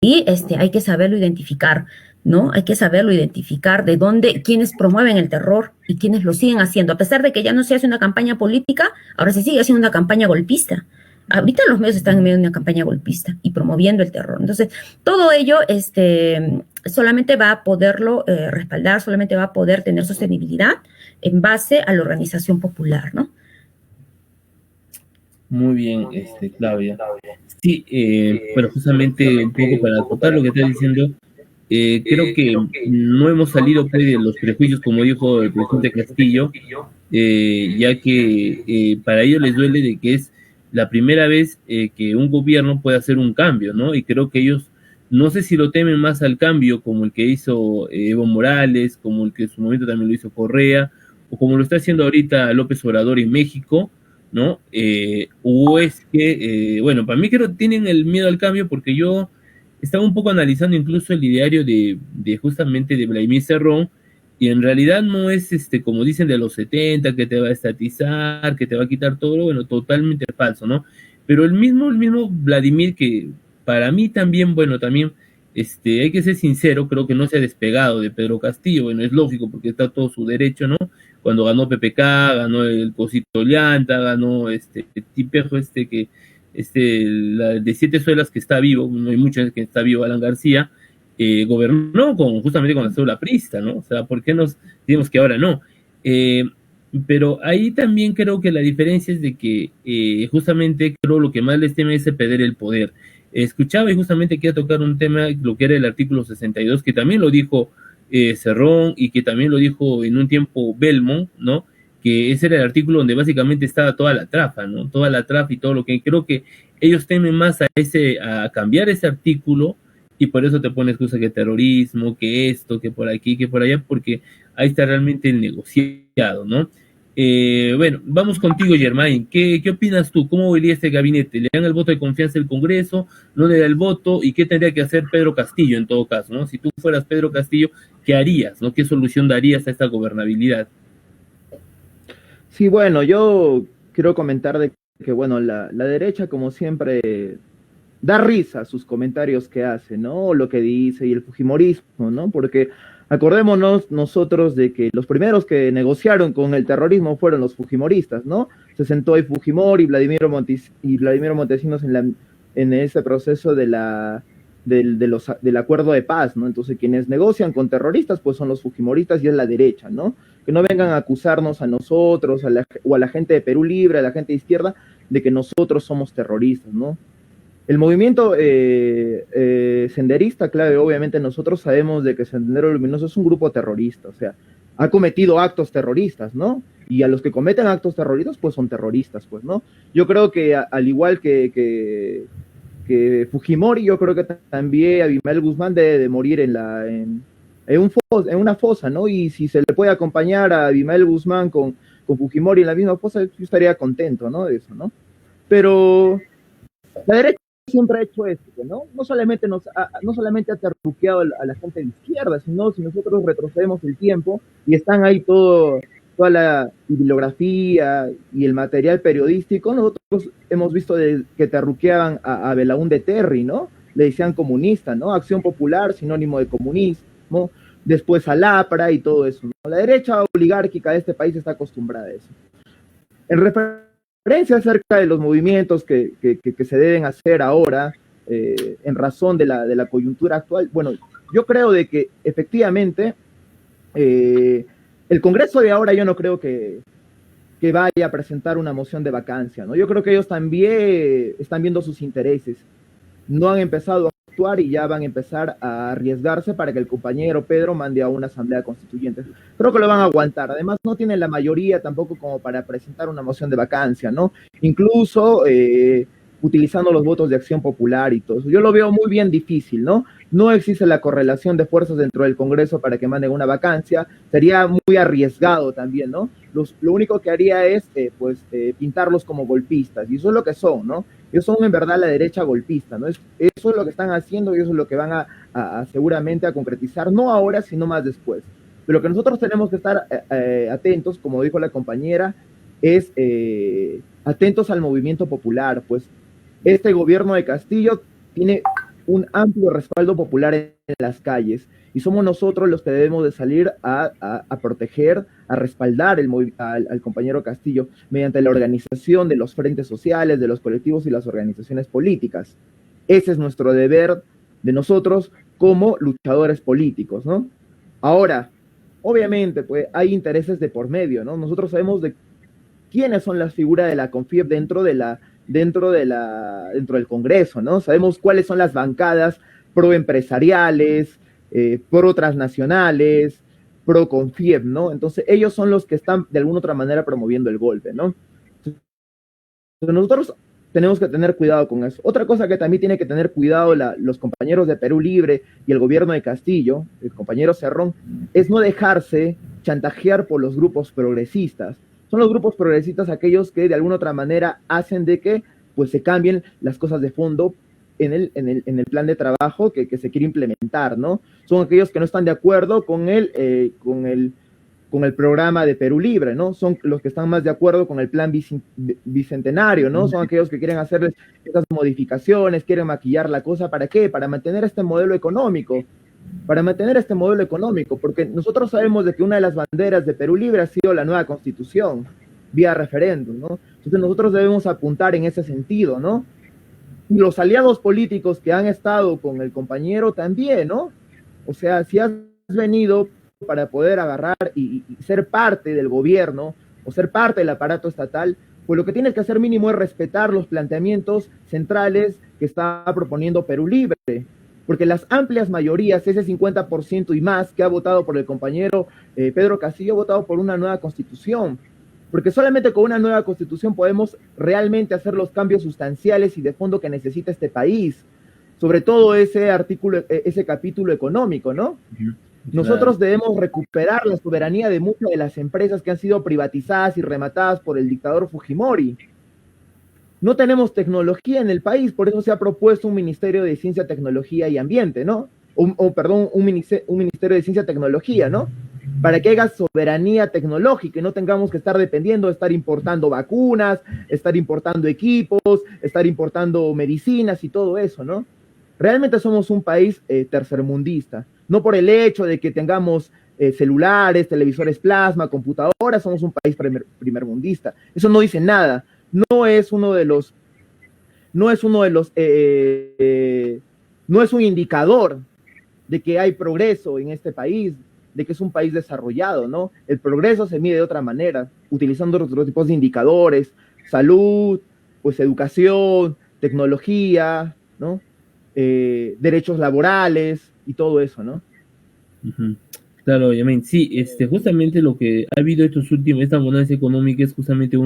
Speaker 3: Y hay que saberlo identificar, ¿no? Hay que saberlo identificar de dónde, quienes promueven el terror y quienes lo siguen haciendo. A pesar de que ya no se hace una campaña política, ahora se sigue haciendo una campaña golpista. Ahorita los medios están en medio de una campaña golpista y promoviendo el terror. Entonces, todo ello solamente va a poderlo respaldar, solamente va a poder tener sostenibilidad en base a la organización popular, ¿no?
Speaker 1: Muy bien, Claudia. Sí, bueno, justamente un poco para acotar lo que estás diciendo, creo que no hemos salido pues, de los prejuicios, como dijo el presidente Castillo, ya que para ellos les duele de que es la primera vez que un gobierno puede hacer un cambio, ¿no? Y creo que ellos, no sé si lo temen más al cambio, como el que hizo Evo Morales, como el que en su momento también lo hizo Correa, o como lo está haciendo ahorita López Obrador en México, ¿no? O es que, bueno, para mí creo que tienen el miedo al cambio porque yo estaba un poco analizando incluso el ideario de justamente de Vladimir Cerrón, y en realidad no es como dicen de los 70 que te va a estatizar, que te va a quitar todo, bueno, totalmente falso, ¿no? Pero el mismo Vladimir, que para mí también, bueno, también hay que ser sincero, creo que no se ha despegado de Pedro Castillo, bueno, es lógico porque está todo su derecho, ¿no? Cuando ganó PPK, ganó el Cosito Llanta, ganó Tipejo que la de 7 suelas que está vivo, no hay muchas que está vivo Alan García, gobernó justamente con la cédula prista, ¿no? O sea, ¿por qué nos decimos que ahora no? Pero ahí también creo que la diferencia es de que justamente creo lo que más les teme es perder el poder. Escuchaba y justamente quería tocar un tema, lo que era el artículo 62, que también lo dijo Cerrón y que también lo dijo en un tiempo Belmont, ¿no? Que ese era el artículo donde básicamente estaba toda la trafa, ¿no? Toda la trafa y todo lo que creo que ellos temen más a cambiar ese artículo, y por eso te pones excusa que terrorismo, que esto, que por aquí, que por allá, porque ahí está realmente el negociado, ¿no? Bueno, vamos contigo, Germain. ¿Qué opinas tú? ¿Cómo vería este gabinete? ¿Le dan el voto de confianza al Congreso? ¿No le da el voto? ¿Y qué tendría que hacer Pedro Castillo en todo caso, ¿no? Si tú fueras Pedro Castillo, ¿qué harías, no? ¿Qué solución darías a esta gobernabilidad?
Speaker 2: Sí, bueno, yo quiero comentar de que, bueno, la derecha, como siempre, da risa sus comentarios que hace, ¿no? Lo que dice y el fujimorismo, ¿no? Porque acordémonos nosotros de que los primeros que negociaron con el terrorismo fueron los fujimoristas, ¿no? Se sentó ahí Fujimori y Vladimiro Montesinos en ese proceso del acuerdo de paz, ¿no? Entonces quienes negocian con terroristas pues son los fujimoristas y es la derecha, ¿no? Que no vengan a acusarnos a nosotros o a la gente de Perú Libre, a la gente de izquierda, de que nosotros somos terroristas, ¿no? El movimiento senderista, claro, obviamente nosotros sabemos de que Sendero Luminoso es un grupo terrorista, o sea, ha cometido actos terroristas, ¿no? Y a los que cometen actos terroristas, pues son terroristas, pues, ¿no? Yo creo que al igual que Fujimori, yo creo que también Abimael Guzmán debe de morir en una fosa, ¿no? Y si se le puede acompañar a Abimael Guzmán con Fujimori en la misma fosa, yo estaría contento, ¿no? De eso, ¿no? Pero la derecha siempre ha hecho esto, ¿no? No solamente ha terruqueado a la gente de izquierda, sino si nosotros retrocedemos el tiempo y están ahí toda la bibliografía y el material periodístico, nosotros hemos visto que terruqueaban a Belaúnde Terry, ¿no? Le decían comunista, ¿no? Acción Popular, sinónimo de comunismo, después a Lapra y todo eso, ¿no? La derecha oligárquica de este país está acostumbrada a eso. En referencia acerca de los movimientos que se deben hacer ahora, en razón de la coyuntura actual, bueno, yo creo de que efectivamente el Congreso de ahora yo no creo que vaya a presentar una moción de vacancia, ¿no? Yo creo que ellos también están viendo sus intereses. No han empezado a actuar y ya van a empezar a arriesgarse para que el compañero Pedro mande a una asamblea constituyente. Creo que lo van a aguantar. Además, no tienen la mayoría tampoco como para presentar una moción de vacancia, ¿no? Incluso utilizando los votos de Acción Popular y todo eso. Yo lo veo muy bien difícil, ¿no? No existe la correlación de fuerzas dentro del Congreso para que manden una vacancia. Sería muy arriesgado también, ¿no? Lo único que haría es, pintarlos como golpistas. Y eso es lo que son, ¿no? Ellos son en verdad la derecha golpista, ¿no? Eso es lo que están haciendo y eso es lo que van a seguramente a concretizar, no ahora, sino más después. Pero lo que nosotros tenemos que estar atentos, como dijo la compañera, es atentos al movimiento popular, pues este gobierno de Castillo tiene un amplio respaldo popular en las calles y somos nosotros los que debemos de salir a proteger, a respaldar al compañero Castillo mediante la organización de los frentes sociales, de los colectivos y las organizaciones políticas. Ese es nuestro deber de nosotros como luchadores políticos, ¿no? Ahora, obviamente, pues hay intereses de por medio, ¿no? Nosotros sabemos de quiénes son las figuras de la CONFIEP dentro del Congreso, ¿no? Sabemos cuáles son las bancadas proempresariales, pro transnacionales, pro CONFIEP, ¿no? Entonces ellos son los que están de alguna otra manera promoviendo el golpe, ¿no? Entonces, nosotros tenemos que tener cuidado con eso. Otra cosa que también tiene que tener cuidado los compañeros de Perú Libre y el gobierno de Castillo, el compañero Cerrón, es no dejarse chantajear por los grupos progresistas. Son los grupos progresistas aquellos que de alguna otra manera hacen de que pues se cambien las cosas de fondo en el plan de trabajo que se quiere implementar, ¿no? Son aquellos que no están de acuerdo con el programa de Perú Libre, ¿no? Son los que están más de acuerdo con el plan bicentenario, ¿no? Son aquellos que quieren hacer estas modificaciones, quieren maquillar la cosa, ¿para qué? Para mantener este modelo económico, porque nosotros sabemos de que una de las banderas de Perú Libre ha sido la nueva constitución, vía referéndum, ¿no? Entonces nosotros debemos apuntar en ese sentido, ¿no? Y los aliados políticos que han estado con el compañero también, ¿no? O sea, si has venido para poder agarrar y ser parte del gobierno o ser parte del aparato estatal, pues lo que tienes que hacer mínimo es respetar los planteamientos centrales que está proponiendo Perú Libre, porque las amplias mayorías, ese 50% y más que ha votado por el compañero Pedro Castillo, ha votado por una nueva constitución, porque solamente con una nueva constitución podemos realmente hacer los cambios sustanciales y de fondo que necesita este país, sobre todo ese capítulo económico, ¿no? Nosotros debemos recuperar la soberanía de muchas de las empresas que han sido privatizadas y rematadas por el dictador Fujimori. No tenemos tecnología en el país, por eso se ha propuesto un Ministerio de Ciencia, Tecnología y Ambiente, ¿no? Un Ministerio de Ciencia, Tecnología, ¿no? Para que haya soberanía tecnológica y no tengamos que estar dependiendo de estar importando vacunas, estar importando equipos, estar importando medicinas y todo eso, ¿no? Realmente somos un país tercermundista, no por el hecho de que tengamos celulares, televisores plasma, computadoras, somos un país primermundista. Eso no dice nada. No es un indicador de que hay progreso en este país, de que es un país desarrollado, ¿no? El progreso se mide de otra manera, utilizando otros tipos de indicadores, salud, pues educación, tecnología, ¿no? Derechos laborales y todo eso, ¿no?
Speaker 1: Uh-huh. Claro, Yamin, sí, justamente lo que ha habido esta bonanza económica es justamente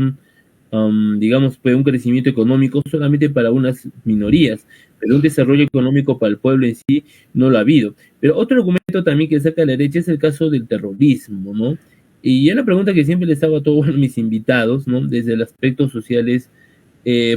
Speaker 1: digamos, pues un crecimiento económico solamente para unas minorías, pero un desarrollo económico para el pueblo en sí no lo ha habido. Pero otro argumento también que saca la derecha es el caso del terrorismo, ¿no? Y es la pregunta que siempre les hago a todos mis invitados, ¿no? Desde el aspecto social es,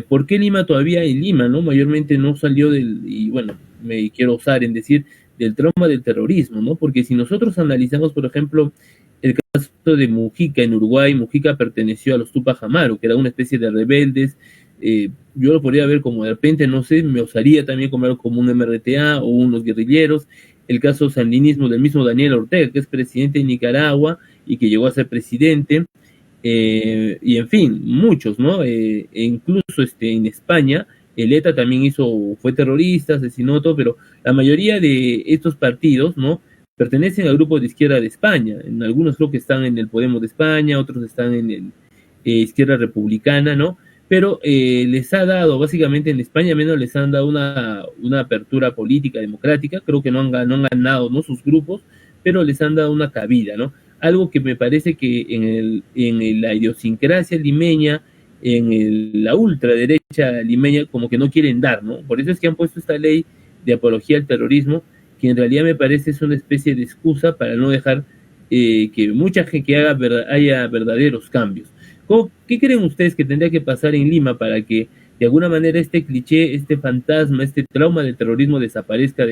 Speaker 1: ¿por qué Lima todavía en Lima, ¿no? Mayormente no salió y bueno, me quiero osar en decir, del trauma del terrorismo, ¿no? Porque si nosotros analizamos, por ejemplo, el caso de Mujica en Uruguay, Mujica perteneció a los Tupac Amaru, que era una especie de rebeldes. Yo lo podría ver como de repente, no sé, me osaría también como un MRTA o unos guerrilleros. El caso sandinismo del mismo Daniel Ortega, que es presidente de Nicaragua y que llegó a ser presidente. Y en fin, muchos, ¿no? E incluso en España, el ETA también fue terrorista, asesinó todo, pero la mayoría de estos partidos, ¿no? Pertenecen al grupo de izquierda de España. En algunos creo que están en el Podemos de España, otros están en el izquierda republicana, ¿no? Pero les ha dado, básicamente en España menos les han dado una apertura política, democrática, creo que no han ganado, ¿no? Sus grupos, pero les han dado una cabida, ¿no? Algo que me parece que en la idiosincrasia limeña, la ultraderecha limeña, como que no quieren dar, ¿no? Por eso es que han puesto esta ley de apología al terrorismo, que en realidad me parece es una especie de excusa para no dejar que mucha gente haya verdaderos cambios. ¿Qué creen ustedes que tendría que pasar en Lima para que de alguna manera este cliché, este fantasma, este trauma del terrorismo desaparezca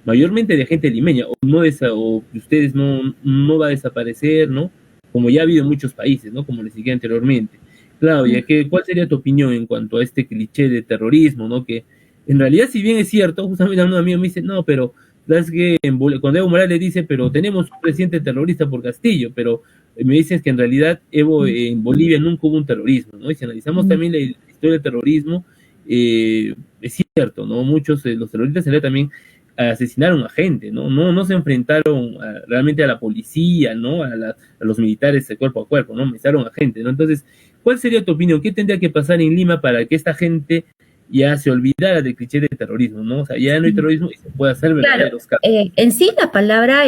Speaker 1: mayormente de gente limeña, o ustedes no va a desaparecer, ¿no? Como ya ha habido en muchos países, ¿no? Como les dije anteriormente. Claudia, ¿cuál sería tu opinión en cuanto a este cliché de terrorismo, ¿no? Que en realidad, si bien es cierto, justamente un amigo me dice, no, pero es que cuando Evo Morales dice, pero tenemos un presidente terrorista por Castillo, pero me dicen que en realidad en Bolivia nunca hubo un terrorismo, ¿no? Y si analizamos también la historia del terrorismo, es cierto, ¿no? Muchos los terroristas en realidad también asesinaron a gente, ¿no? No se enfrentaron realmente a la policía, ¿no? A los militares de cuerpo a cuerpo, ¿no? Mataron a gente, ¿no? Entonces, ¿cuál sería tu opinión? ¿Qué tendría que pasar en Lima para que esta gente ya se olvidara del cliché de terrorismo, ¿no? O sea, ya no hay terrorismo y se puede hacer verdaderos cambios.
Speaker 3: En sí la palabra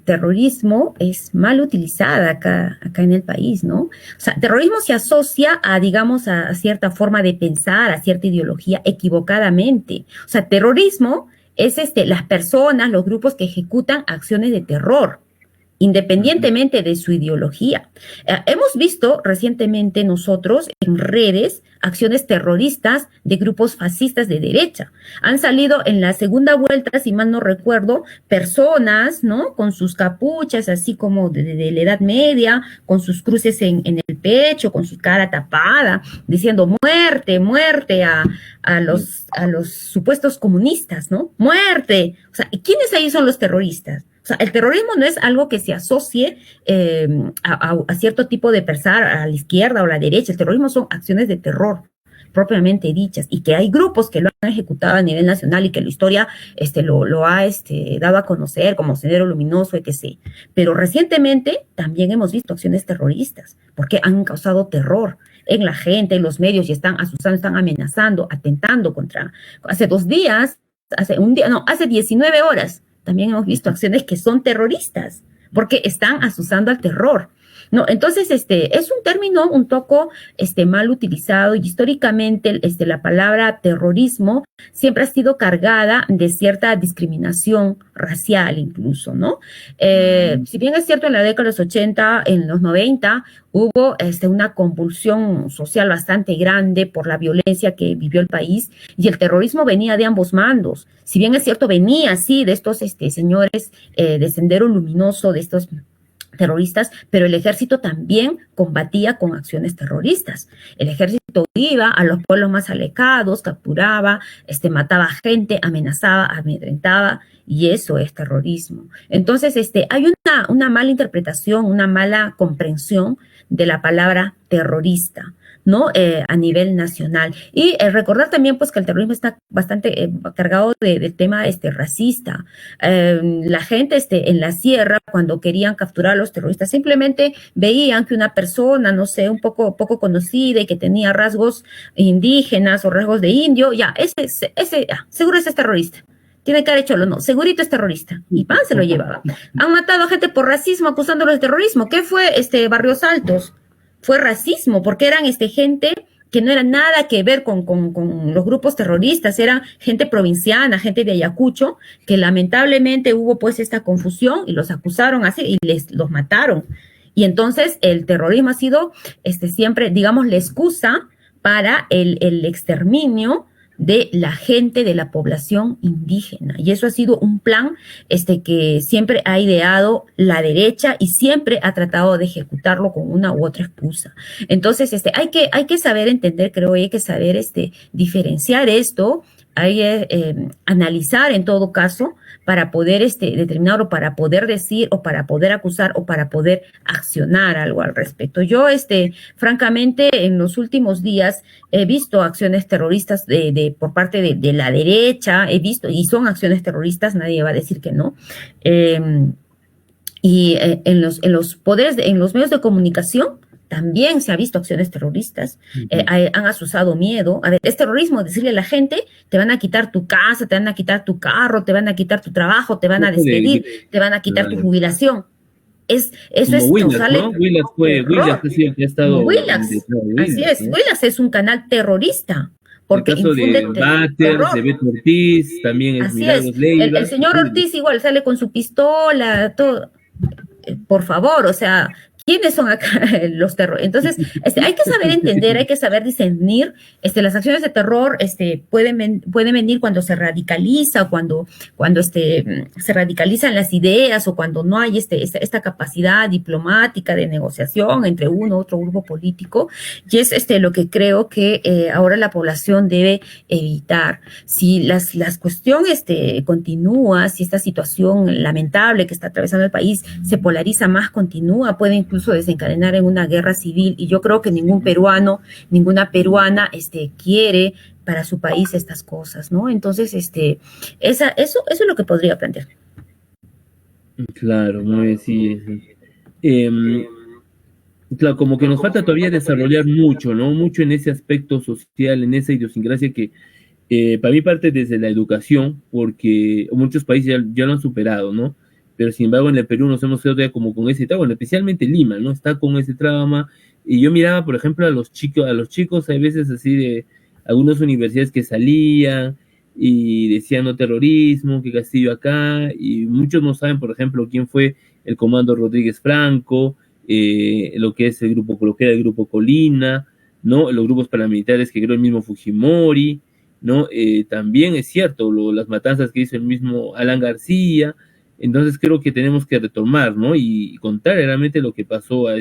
Speaker 3: terrorismo es mal utilizada acá en el país, ¿no? O sea, terrorismo se asocia a, digamos, a cierta forma de pensar, a cierta ideología equivocadamente. O sea, terrorismo es las personas, los grupos que ejecutan acciones de terror, independientemente de su ideología. Hemos visto recientemente nosotros en redes acciones terroristas de grupos fascistas de derecha. Han salido en la segunda vuelta, si mal no recuerdo, personas, ¿no? Con sus capuchas, así como de la Edad Media, con sus cruces en el pecho, con su cara tapada, diciendo muerte, muerte a los supuestos comunistas, ¿no? Muerte. O sea, ¿quiénes ahí son los terroristas? O sea, el terrorismo no es algo que se asocie a cierto tipo de pensar, a la izquierda o a la derecha. El terrorismo son acciones de terror propiamente dichas, y que hay grupos que lo han ejecutado a nivel nacional y que la historia lo ha dado a conocer como Sendero Luminoso, etc. Pero recientemente también hemos visto acciones terroristas, porque han causado terror en la gente, en los medios, y están asustando, están amenazando, atentando contra. Hace 2 días, hace 19 horas, también hemos visto acciones que son terroristas, porque están asusando al terror. No, entonces, es un término un poco mal utilizado, y históricamente la palabra terrorismo siempre ha sido cargada de cierta discriminación racial incluso, ¿no? Si bien es cierto, en la década de los 80, en los 90, hubo una convulsión social bastante grande por la violencia que vivió el país, y el terrorismo venía de ambos bandos. Si bien es cierto, venía así de estos señores de Sendero Luminoso, de estos terroristas, pero el ejército también combatía con acciones terroristas. El ejército iba a los pueblos más alejados, capturaba, mataba gente, amenazaba, amedrentaba, y eso es terrorismo. Entonces, hay una mala interpretación, una mala comprensión de la palabra terrorista, ¿no? A nivel nacional. Y recordar también, pues, que el terrorismo está bastante cargado del tema racista. La gente en la sierra, cuando querían capturar a los terroristas, simplemente veían que una persona, no sé, un poco conocida y que tenía rasgos indígenas o rasgos de indio, ya, seguro ese es terrorista. Tiene que haber hecho no, segurito es terrorista. Y pan, se lo llevaba. Han matado a gente por racismo, acusándolos de terrorismo. ¿Qué fue Barrios Altos? Fue racismo, porque eran gente que no era nada que ver con los grupos terroristas, eran gente provinciana, gente de Ayacucho, que lamentablemente hubo pues esta confusión y los acusaron así y los mataron. Y entonces el terrorismo ha sido siempre, digamos, la excusa para el exterminio de la gente, de la población indígena. Y eso ha sido un plan que siempre ha ideado la derecha y siempre ha tratado de ejecutarlo con una u otra excusa. Entonces, hay que saber entender, creo, hay que saber diferenciar esto, hay que analizar en todo caso, para poder determinar o para poder decir o para poder acusar o para poder accionar algo al respecto. Yo, francamente, en los últimos días he visto acciones terroristas por parte de la derecha, he visto, y son acciones terroristas, nadie va a decir que no, en los poderes, en los medios de comunicación, también se ha visto acciones terroristas, han asusado miedo. A ver, es terrorismo decirle a la gente, te van a quitar tu casa, te van a quitar tu carro, te van a quitar tu trabajo, te van a despedir, te van a quitar tu jubilación. Eso
Speaker 1: como Willax, ¿no? Willax ha sido el que ha estado...
Speaker 3: Willax, así es, ¿no? Willax es un canal terrorista. Porque
Speaker 1: el caso de Batters, de Beto Ortiz, también es
Speaker 3: así
Speaker 1: Milagros
Speaker 3: es.
Speaker 1: Leiva.
Speaker 3: El señor Ortiz igual sale con su pistola, todo. Por favor, o sea, ¿quiénes son acá los terroristas? Entonces, hay que saber entender, hay que saber discernir. Las acciones de terror pueden venir cuando se radicaliza, cuando se radicalizan las ideas o cuando no hay esta capacidad diplomática de negociación entre uno u otro grupo político. Y es lo que creo que ahora la población debe evitar. Si la cuestión continúa, si esta situación lamentable que está atravesando el país se polariza más, continúa, puede incluso desencadenar en una guerra civil, y yo creo que ningún peruano, ninguna peruana quiere para su país estas cosas, ¿no? Entonces, eso es lo que podría plantear.
Speaker 1: Claro, muy sí. Claro, como que nos falta todavía desarrollar mucho, ¿no? Mucho en ese aspecto social, en esa idiosincrasia que para mí parte desde la educación, porque muchos países ya lo han superado, ¿no? Pero sin embargo en el Perú nos hemos quedado como con ese trauma, bueno, especialmente Lima, ¿no? Está con ese trauma, y yo miraba, por ejemplo, a los chicos, hay veces así de algunas universidades que salían y decían no terrorismo, que Castillo acá, y muchos no saben, por ejemplo, quién fue el comando Rodríguez Franco, lo que es lo que era el grupo Colina, ¿no? Los grupos paramilitares que creó el mismo Fujimori, ¿no? También es cierto, las matanzas que hizo el mismo Alan García. Entonces creo que tenemos que retomar, ¿no? Y contar realmente lo que pasó a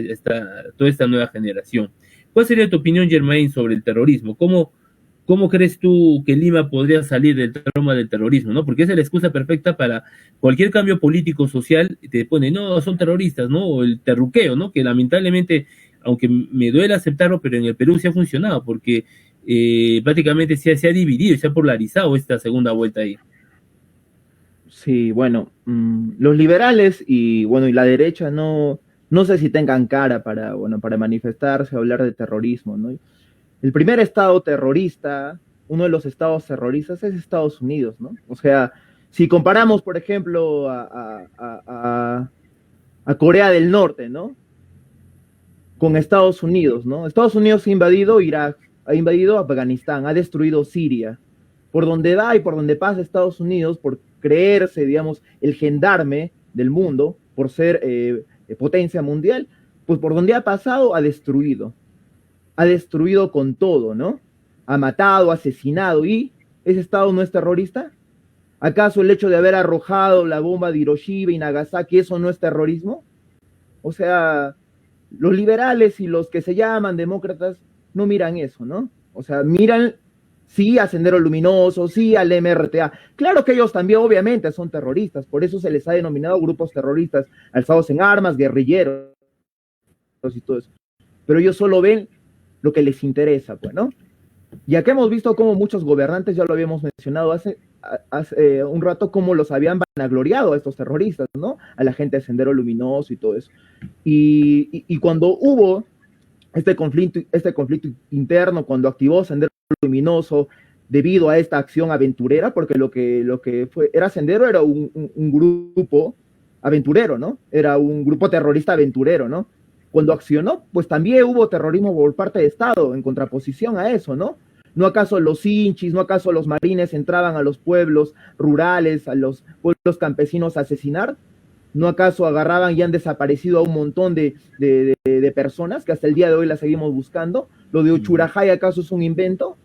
Speaker 1: toda esta nueva generación. ¿Cuál sería tu opinión, Germain, sobre el terrorismo? ¿Cómo crees tú que Lima podría salir del trauma del terrorismo, ¿no? Porque esa es la excusa perfecta para cualquier cambio político social, te pone, no, son terroristas, ¿no? O el terruqueo, ¿no? Que lamentablemente, aunque me duele aceptarlo, pero en el Perú sí ha funcionado, porque prácticamente se ha dividido, se ha polarizado esta segunda vuelta ahí.
Speaker 2: Sí, bueno, los liberales y la derecha no sé si tengan cara para manifestarse o hablar de terrorismo, ¿no? El primer estado terrorista, uno de los estados terroristas es Estados Unidos, ¿no? O sea, si comparamos, por ejemplo, a Corea del Norte, ¿no? Con Estados Unidos, ¿no? Estados Unidos ha invadido Irak, ha invadido Afganistán, ha destruido Siria. Por donde va y por donde pasa Estados Unidos, por creerse, digamos, el gendarme del mundo, por ser potencia mundial, pues por donde ha pasado ha destruido con todo, ¿no? Ha matado, ha asesinado, ¿y ese Estado no es terrorista? ¿Acaso el hecho de haber arrojado la bomba de Hiroshima y Nagasaki, eso no es terrorismo? O sea, los liberales y los que se llaman demócratas no miran eso, ¿no? O sea, miran sí a Sendero Luminoso, sí al MRTA. Claro que ellos también obviamente son terroristas, por eso se les ha denominado grupos terroristas, alzados en armas, guerrilleros y todo eso. Pero ellos solo ven lo que les interesa, pues, ¿no? Ya que hemos visto cómo muchos gobernantes, ya lo habíamos mencionado hace un rato, cómo los habían vanagloriado a estos terroristas, ¿no? A la gente de Sendero Luminoso y todo eso. Y cuando hubo este conflicto interno, cuando activó Sendero Luminoso debido a esta acción aventurera, porque lo que era Sendero era un grupo aventurero, ¿no? Era un grupo terrorista aventurero, ¿no? Cuando accionó, pues también hubo terrorismo por parte de Estado, en contraposición a eso, ¿no? ¿No acaso los hinchis, no acaso los marines entraban a los pueblos rurales, a los pueblos campesinos a asesinar? ¿No acaso agarraban y han desaparecido a un montón de personas que hasta el día de hoy las seguimos buscando? ¿Lo de Uchurajay acaso es un invento?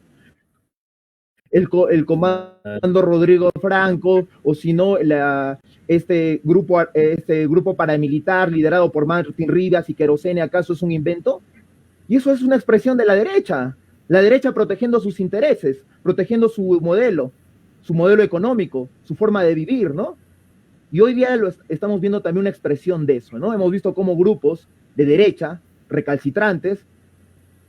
Speaker 2: El comando Rodrigo Franco, o si no, este grupo paramilitar liderado por Martín Rivas y Querosene, ¿acaso es un invento? Y eso es una expresión de la derecha protegiendo sus intereses, protegiendo su modelo económico, su forma de vivir, ¿no? Y hoy día estamos viendo también una expresión de eso, ¿no? Hemos visto cómo grupos de derecha, recalcitrantes,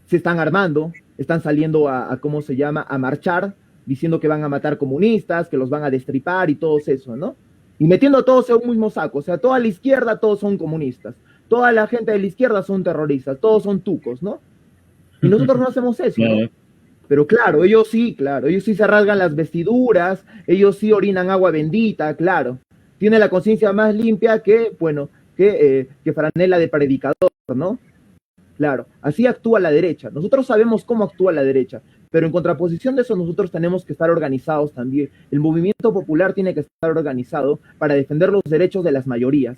Speaker 2: se están armando, están saliendo ¿cómo se llama?, a marchar, diciendo que van a matar comunistas, que los van a destripar y todo eso, ¿no? Y metiendo a todos en un mismo saco, o sea, toda la izquierda, todos son comunistas, toda la gente de la izquierda son terroristas, todos son tucos, ¿no? Y nosotros no hacemos eso, ¿no? Pero claro, ellos sí se rasgan las vestiduras, ellos sí orinan agua bendita, claro. Tiene la conciencia más limpia que, bueno, que franela de predicador, ¿no? Claro, así actúa la derecha. Nosotros sabemos cómo actúa la derecha, pero en contraposición de eso nosotros tenemos que estar organizados también. El movimiento popular tiene que estar organizado para defender los derechos de las mayorías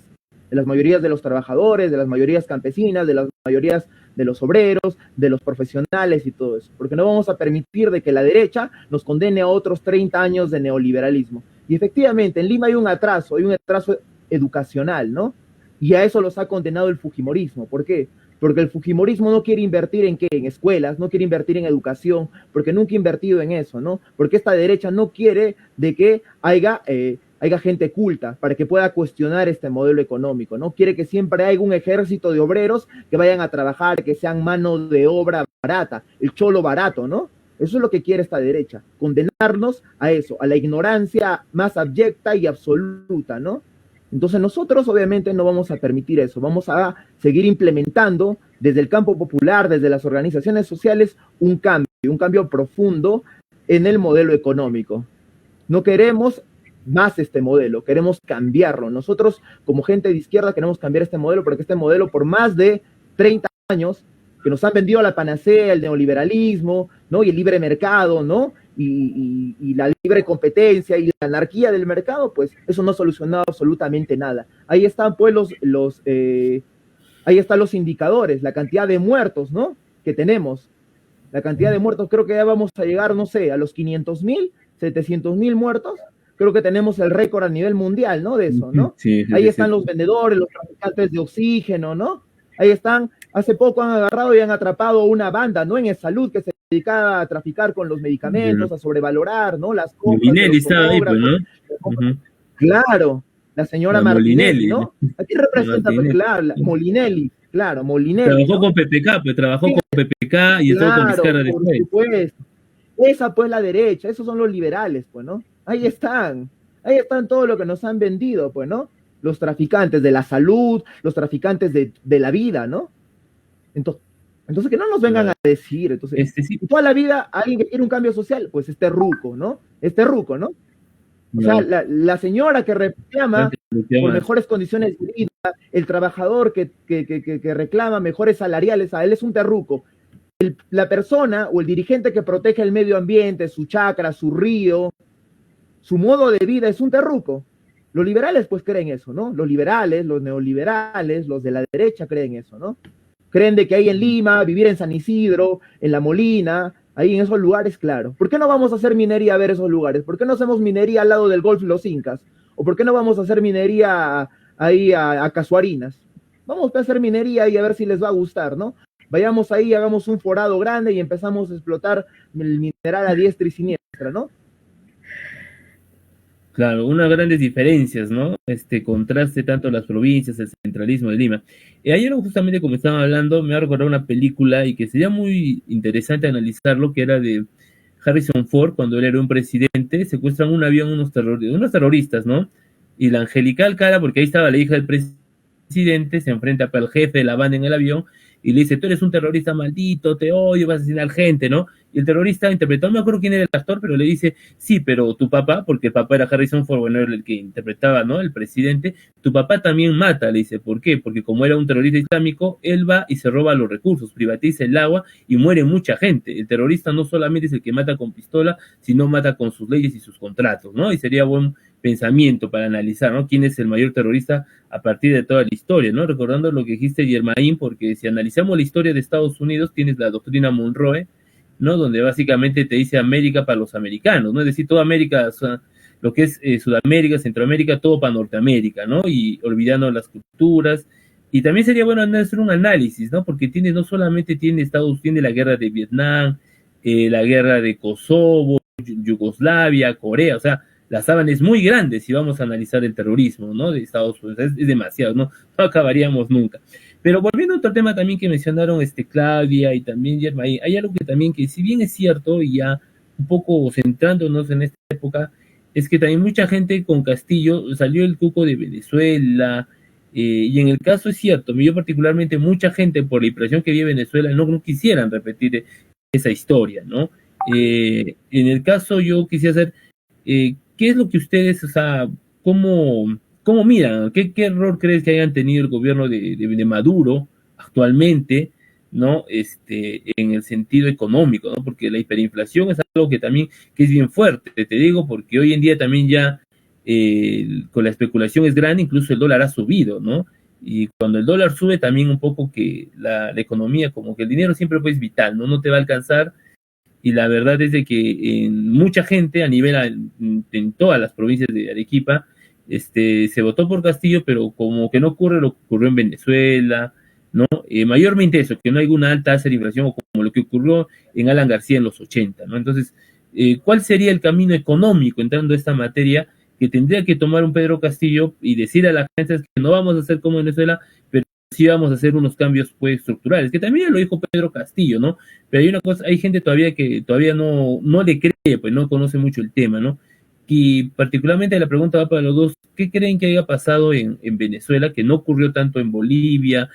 Speaker 2: de los trabajadores, de las mayorías campesinas, de las mayorías de los obreros, de los profesionales y todo eso. Porque no vamos a permitir de que la derecha nos condene a otros 30 años de neoliberalismo. Y efectivamente, en Lima hay un atraso educacional, ¿no? Y a eso los ha condenado el fujimorismo. ¿Por qué? Porque el fujimorismo no quiere invertir en qué, en escuelas, no quiere invertir en educación, porque nunca ha invertido en eso, ¿no? Porque esta derecha no quiere de que haya gente culta para que pueda cuestionar este modelo económico, ¿no? Quiere que siempre haya un ejército de obreros que vayan a trabajar, que sean mano de obra barata, el cholo barato, ¿no? Eso es lo que quiere esta derecha, condenarnos a eso, a la ignorancia más abyecta y absoluta, ¿no? Entonces nosotros obviamente no vamos a permitir eso, vamos a seguir implementando desde el campo popular, desde las organizaciones sociales, un cambio profundo en el modelo económico. No queremos más este modelo, queremos cambiarlo. Nosotros como gente de izquierda queremos cambiar este modelo porque este modelo por más de 30 años que nos han vendido la panacea, el neoliberalismo, ¿no? Y el libre mercado, ¿no? Y la libre competencia y la anarquía del mercado, pues eso no ha solucionado absolutamente nada. Ahí están pues ahí están los indicadores, la cantidad de muertos, ¿no? Que tenemos. La cantidad de muertos, creo que ya vamos a llegar, no sé, a los 500,000, 700,000 muertos. Creo que tenemos el récord a nivel mundial, ¿no? De eso, ¿no? Sí, ahí están los vendedores, los traficantes de oxígeno, ¿no? Ahí están, hace poco han agarrado y han atrapado a una banda, ¿no? En Salud que se dedicaba a traficar con los medicamentos, a sobrevalorar, ¿no? Las compras.
Speaker 1: Molinelli estaba ahí, pues, ¿no?
Speaker 2: Claro, la señora Martinelli, ¿no? Aquí representa, claro, Molinelli, claro, Molinelli.
Speaker 1: Trabajó con PPK, pues trabajó con PPK y estuvo con Vizcarra después. Por supuesto.
Speaker 2: Esa pues la derecha, esos son los liberales, pues, ¿no? Ahí están todo lo que nos han vendido, pues, ¿no? Los traficantes de la salud, los traficantes de la vida, ¿no? Entonces que no nos vengan a decir, entonces, sí. Toda la vida alguien que quiere un cambio social, pues ruco, ¿no? Ruco, ¿no? O sea, la señora que reclama por mejores condiciones de vida, el trabajador que reclama mejores salariales, a él es un terruco. La persona o el dirigente que protege el medio ambiente, su chacra, su río, su modo de vida es un terruco. Los liberales pues creen eso, ¿no? Los liberales, los neoliberales, los de la derecha creen eso, ¿no? Creen de que ahí en Lima, vivir en San Isidro, en La Molina, ahí en esos lugares, claro. ¿Por qué no vamos a hacer minería a ver esos lugares? ¿Por qué no hacemos minería al lado del Golfo Los Incas? ¿O por qué no vamos a hacer minería ahí a Casuarinas? Vamos a hacer minería y a ver si les va a gustar, ¿no? Vayamos ahí, hagamos un forado grande y empezamos a explotar el mineral a diestra y siniestra, ¿no?
Speaker 1: Claro, unas grandes diferencias, ¿no? Contraste tanto las provincias, el centralismo de Lima. Ayer justamente como estaban hablando, me ha recordado una película y que sería muy interesante analizarlo, que era de Harrison Ford, cuando él era un presidente, secuestran un avión unos terroristas, ¿no? Y la angelical cara, porque ahí estaba la hija del presidente, se enfrenta al jefe de la banda en el avión, y le dice, tú eres un terrorista maldito, te odio, vas a asesinar gente, ¿no? Y el terrorista interpretó, no me acuerdo quién era el actor, pero le dice, sí, pero tu papá, porque el papá era Harrison Ford, bueno, era el que interpretaba, ¿no? El presidente, tu papá también mata, le dice, ¿por qué? Porque como era un terrorista islámico, él va y se roba los recursos, privatiza el agua y muere mucha gente. El terrorista no solamente es el que mata con pistola, sino mata con sus leyes y sus contratos, ¿no? Y sería buen pensamiento para analizar, ¿no? ¿Quién es el mayor terrorista a partir de toda la historia, ¿no? Recordando lo que dijiste, Germain, porque si analizamos la historia de Estados Unidos, tienes la doctrina Monroe, ¿no? Donde básicamente te dice América para los americanos, ¿no? Es decir, toda América, o sea, lo que es Sudamérica, Centroamérica, todo para Norteamérica, ¿no? Y olvidando las culturas. Y también sería bueno hacer un análisis, ¿no? Porque no solamente tiene la guerra de Vietnam, la guerra de Kosovo, Yugoslavia, Corea, o sea, la sábana es muy grande si vamos a analizar el terrorismo, ¿no? De Estados Unidos, es demasiado, ¿no? No acabaríamos nunca. Pero volviendo a otro tema también que mencionaron Claudia y también Yerma, hay algo que también que si bien es cierto y ya un poco centrándonos en esta época, es que también mucha gente con Castillo salió el cuco de Venezuela, y en el caso es cierto, yo particularmente mucha gente por la impresión que vive Venezuela no quisieran repetir esa historia, ¿no? En el caso yo quisiera saber, ¿qué es lo que ustedes, o sea, cómo miran? ¿Qué error crees que hayan tenido el gobierno de Maduro actualmente, ¿no? En el sentido económico, ¿no? Porque la hiperinflación es algo que también que es bien fuerte, te digo, porque hoy en día también ya con la especulación es grande, incluso el dólar ha subido, ¿no? Y cuando el dólar sube también un poco que la economía, como que el dinero siempre pues, es vital, ¿no? No te va a alcanzar, y la verdad es de que mucha gente a nivel, en todas las provincias de Arequipa, se votó por Castillo, pero como que no ocurre lo que ocurrió en Venezuela, ¿no? Mayormente eso, que no hay una alta tasa de inflación, o como lo que ocurrió en Alan García en los 80, ¿no? Entonces, ¿cuál sería el camino económico entrando a esta materia que tendría que tomar un Pedro Castillo y decir a la gente que no vamos a hacer como Venezuela, pero sí vamos a hacer unos cambios pues estructurales, que también lo dijo Pedro Castillo, ¿no? Pero hay una cosa, hay gente todavía que todavía no le cree, pues no conoce mucho el tema, ¿no? Y particularmente la pregunta va para los dos, ¿qué creen que haya pasado en Venezuela, que no ocurrió tanto en Bolivia,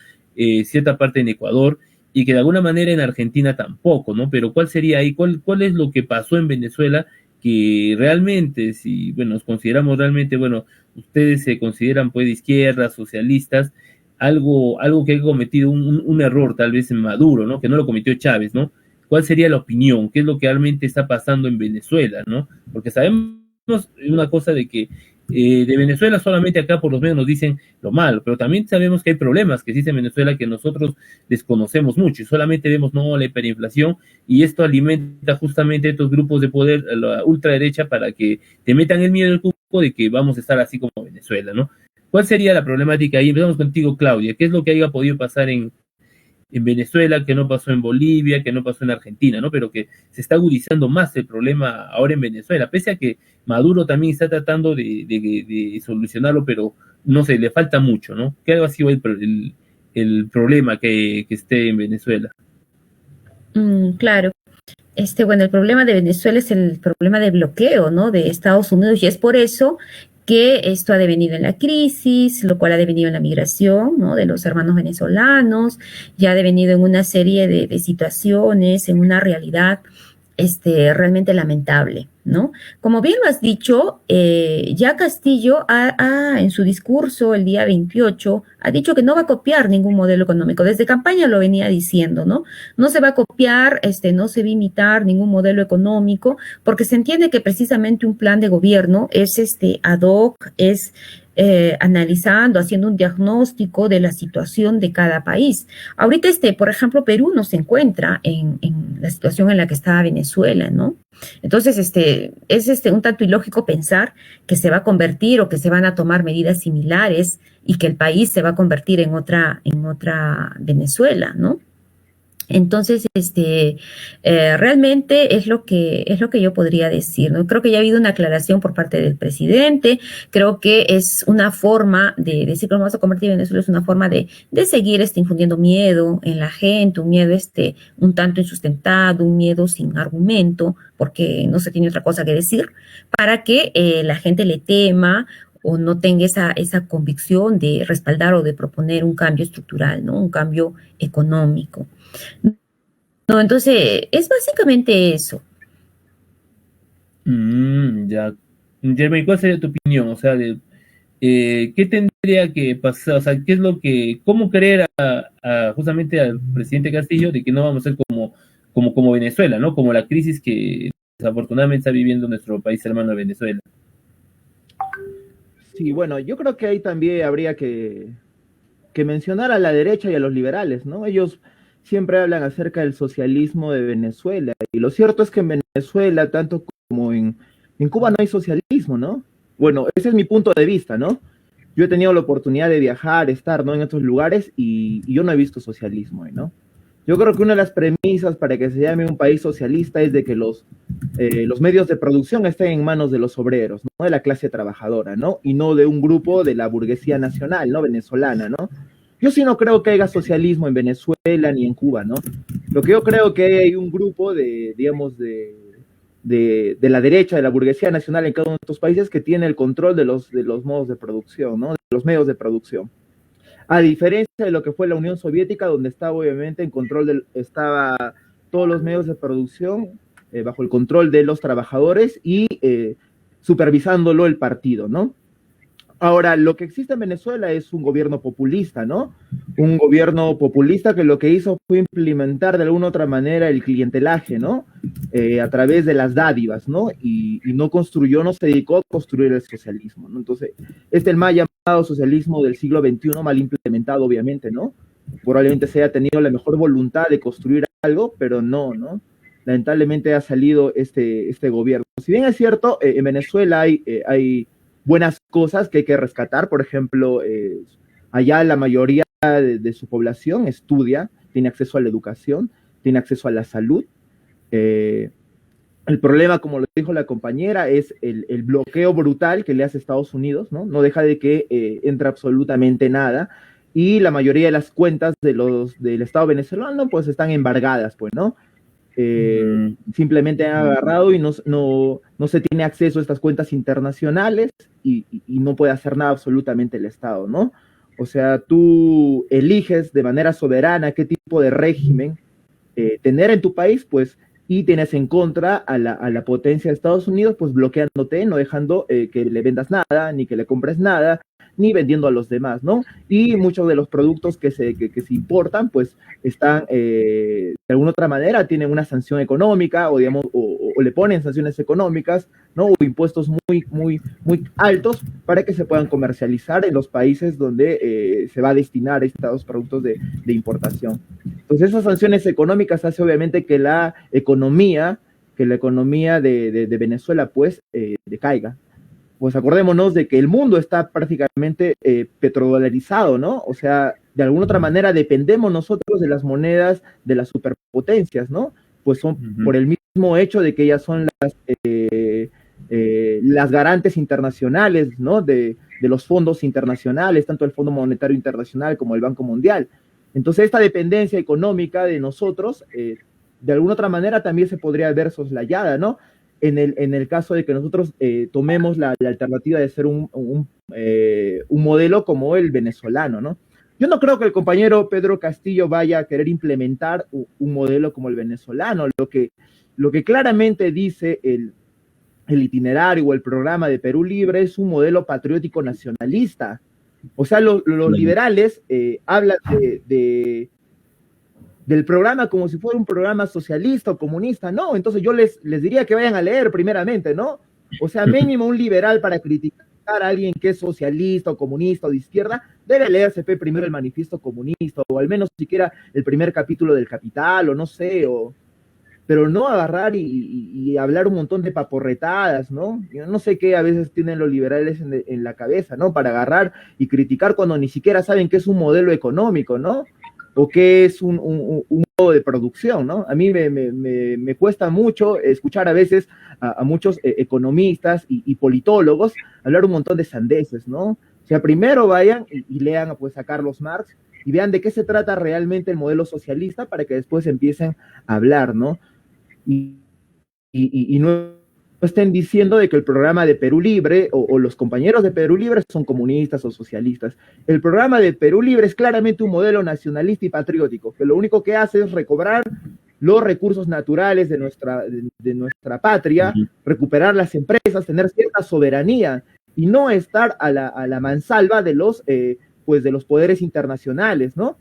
Speaker 1: cierta parte en Ecuador, y que de alguna manera en Argentina tampoco, ¿no? Pero ¿cuál sería ahí? ¿Cuál es lo que pasó en Venezuela que realmente, si, bueno, nos consideramos realmente, bueno, ustedes se consideran pues de izquierda, socialistas, algo que ha cometido un error tal vez en Maduro, ¿no? Que no lo cometió Chávez, ¿no? ¿Cuál sería la opinión? ¿Qué es lo que realmente está pasando en Venezuela, ¿no? Porque sabemos una cosa de que de Venezuela solamente acá por lo menos nos dicen lo malo, pero también sabemos que hay problemas que existen en Venezuela que nosotros desconocemos mucho y solamente vemos, no, la hiperinflación, y esto alimenta justamente estos grupos de poder, la ultraderecha, para que te metan el miedo del cuco de que vamos a estar así como Venezuela, ¿no? ¿Cuál sería la problemática ahí? Empezamos contigo, Claudia. ¿Qué es lo que haya podido pasar en Venezuela, que no pasó en Bolivia, que no pasó en Argentina, ¿no? Pero que se está agudizando más el problema ahora en Venezuela, pese a que Maduro también está tratando de solucionarlo, pero no sé, le falta mucho, ¿no? ¿Qué ha sido el problema que esté en Venezuela?
Speaker 3: Claro. Bueno, el problema de Venezuela es el problema de bloqueo, ¿no? De Estados Unidos, y es por eso que esto ha devenido en la crisis, lo cual ha devenido en la migración, ¿no? De los hermanos venezolanos, ya ha devenido en una serie de situaciones, en una realidad realmente lamentable, ¿no? Como bien lo has dicho, ya Castillo en su discurso el día 28 ha dicho que no va a copiar ningún modelo económico. Desde campaña lo venía diciendo, ¿no? No se va a copiar, no se va a imitar ningún modelo económico, porque se entiende que precisamente un plan de gobierno es ad hoc, es analizando, haciendo un diagnóstico de la situación de cada país. Ahorita, por ejemplo, Perú no se encuentra en la situación en la que está Venezuela, ¿no? Entonces, es un tanto ilógico pensar que se va a convertir o que se van a tomar medidas similares y que el país se va a convertir en otra Venezuela, ¿no? Entonces, realmente es lo que yo podría decir, ¿no? Creo que ya ha habido una aclaración por parte del presidente. Creo que es una forma de decir que vamos a convertir en Venezuela, es una forma de seguir infundiendo miedo en la gente, un miedo un tanto insustentado, un miedo sin argumento, porque no se tiene otra cosa que decir, para que la gente le tema o no tenga esa convicción de respaldar o de proponer un cambio estructural, ¿no? Un cambio económico. No, entonces es básicamente eso.
Speaker 1: Ya. Jeremy, ¿cuál sería tu opinión? O sea, ¿qué tendría que pasar? O sea, ¿qué es lo que, cómo creer justamente al presidente Castillo de que no vamos a ser como Venezuela, ¿no? Como la crisis que desafortunadamente está viviendo nuestro país hermano de Venezuela.
Speaker 2: Sí, bueno, yo creo que ahí también habría que mencionar a la derecha y a los liberales, ¿no? Ellos siempre hablan acerca del socialismo de Venezuela, y lo cierto es que en Venezuela, tanto como en Cuba, no hay socialismo, ¿no? Bueno, ese es mi punto de vista, ¿no? Yo he tenido la oportunidad de viajar, estar, ¿no? En estos lugares, y yo no he visto socialismo, ¿no? Yo creo que una de las premisas para que se llame un país socialista es de que los medios de producción estén en manos de los obreros, ¿no? De la clase trabajadora, ¿no? Y no de un grupo de la burguesía nacional, ¿no? Venezolana, ¿no? Yo sí no creo que haya socialismo en Venezuela ni en Cuba, ¿no? Lo que yo creo que hay un grupo de, digamos, de la derecha, de la burguesía nacional en cada uno de estos países que tiene el control de los modos de producción, ¿no? De los medios de producción. A diferencia de lo que fue la Unión Soviética, donde estaba obviamente en control estaba todos los medios de producción bajo el control de los trabajadores y supervisándolo el partido, ¿no? Ahora, lo que existe en Venezuela es un gobierno populista, ¿no? Un gobierno populista que lo que hizo fue implementar de alguna u otra manera el clientelaje, ¿no? A través de las dádivas, ¿no? Y no construyó, no se dedicó a construir el socialismo, ¿no? Entonces, el mal llamado socialismo del siglo XXI, mal implementado, obviamente, ¿no? Probablemente se haya tenido la mejor voluntad de construir algo, pero no, ¿no? Lamentablemente ha salido este gobierno. Si bien es cierto, en Venezuela hay buenas cosas que hay que rescatar. Por ejemplo, allá la mayoría de su población estudia, tiene acceso a la educación, tiene acceso a la salud. El problema, como lo dijo la compañera, es el bloqueo brutal que le hace Estados Unidos, ¿no? No deja de que entre absolutamente nada, y la mayoría de las cuentas del Estado venezolano pues están embargadas, pues, ¿no? Simplemente han agarrado y no se tiene acceso a estas cuentas internacionales y no puede hacer nada absolutamente el Estado, ¿no? O sea, tú eliges de manera soberana qué tipo de régimen tener en tu país, pues, y tienes en contra a la potencia de Estados Unidos, pues bloqueándote, no dejando que le vendas nada, ni que le compres nada, ni vendiendo a los demás, ¿no? Y muchos de los productos que se importan, pues, están, de alguna otra manera, tienen una sanción económica, o digamos, o le ponen sanciones económicas, ¿no? O impuestos muy altos para que se puedan comercializar en los países donde se va a destinar estos productos de importación. Entonces, esas sanciones económicas hace obviamente que la economía de Venezuela, pues, decaiga. Pues acordémonos de que el mundo está prácticamente petrodolarizado, ¿no? O sea, de alguna otra manera dependemos nosotros de las monedas de las superpotencias, ¿no? Pues son por el mismo hecho de que ellas son las garantes internacionales, ¿no? De los fondos internacionales, tanto el Fondo Monetario Internacional como el Banco Mundial. Entonces, esta dependencia económica de nosotros, de alguna otra manera también se podría ver soslayada, ¿no? En el caso de que nosotros tomemos la alternativa de ser un modelo como el venezolano, ¿no? Yo no creo que el compañero Pedro Castillo vaya a querer implementar un modelo como el venezolano. Lo que claramente dice el itinerario o el programa de Perú Libre es un modelo patriótico nacionalista. O sea, los liberales hablan del programa como si fuera un programa socialista o comunista. No, entonces yo les diría que vayan a leer primeramente, ¿no? O sea, mínimo un liberal para criticar a alguien que es socialista o comunista o de izquierda, debe leerse primero el manifiesto comunista, o al menos siquiera el primer capítulo del Capital, o no sé, pero no agarrar y hablar un montón de paporretadas, ¿no? Yo no sé qué a veces tienen los liberales en la cabeza, ¿no? Para agarrar y criticar cuando ni siquiera saben qué es un modelo económico, ¿no? O qué es un modo de producción, ¿no? A mí me cuesta mucho escuchar a veces a muchos economistas y politólogos hablar un montón de sandeces, ¿no? O sea, primero vayan y lean pues, a Carlos Marx y vean de qué se trata realmente el modelo socialista para que después empiecen a hablar, ¿no? Y no estén diciendo de que el programa de Perú Libre o los compañeros de Perú Libre son comunistas o socialistas. El programa de Perú Libre es claramente un modelo nacionalista y patriótico, que lo único que hace es recobrar los recursos naturales de nuestra patria, recuperar las empresas, tener cierta soberanía y no estar a la mansalva de los poderes internacionales, ¿no?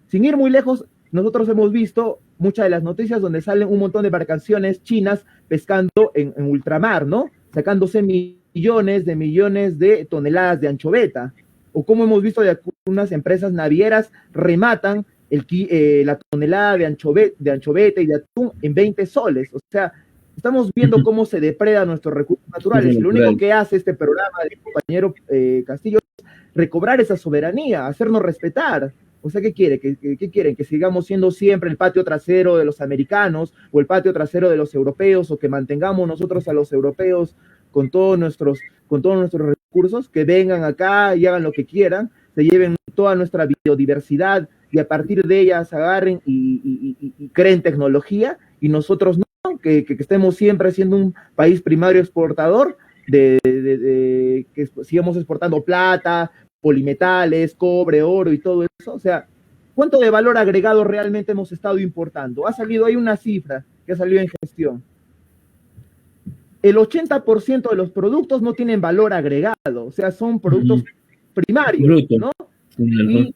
Speaker 2: Sin ir muy lejos, nosotros hemos visto muchas de las noticias donde salen un montón de embarcaciones chinas pescando en ultramar, ¿no? Sacándose millones de toneladas de anchoveta. O como hemos visto de algunas empresas navieras rematan la tonelada de anchoveta y de atún en 20 soles. O sea, estamos viendo cómo se depredan nuestros recursos naturales. Y lo único que hace este programa del compañero Castillo es recobrar esa soberanía, hacernos respetar. O sea, ¿qué quiere? ¿Qué quieren? ¿Que sigamos siendo siempre el patio trasero de los americanos o el patio trasero de los europeos, o que mantengamos nosotros a los europeos con todos nuestros recursos, que vengan acá y hagan lo que quieran, se lleven toda nuestra biodiversidad y a partir de ellas agarren y creen tecnología, y nosotros no, que estemos siempre siendo un país primario exportador, que sigamos exportando plata, polimetales, cobre, oro y todo eso? O sea, ¿cuánto de valor agregado realmente hemos estado importando? Hay una cifra que salió en gestión. El 80% de los productos no tienen valor agregado, o sea, son productos primarios,
Speaker 1: bruto,
Speaker 2: ¿no? Y,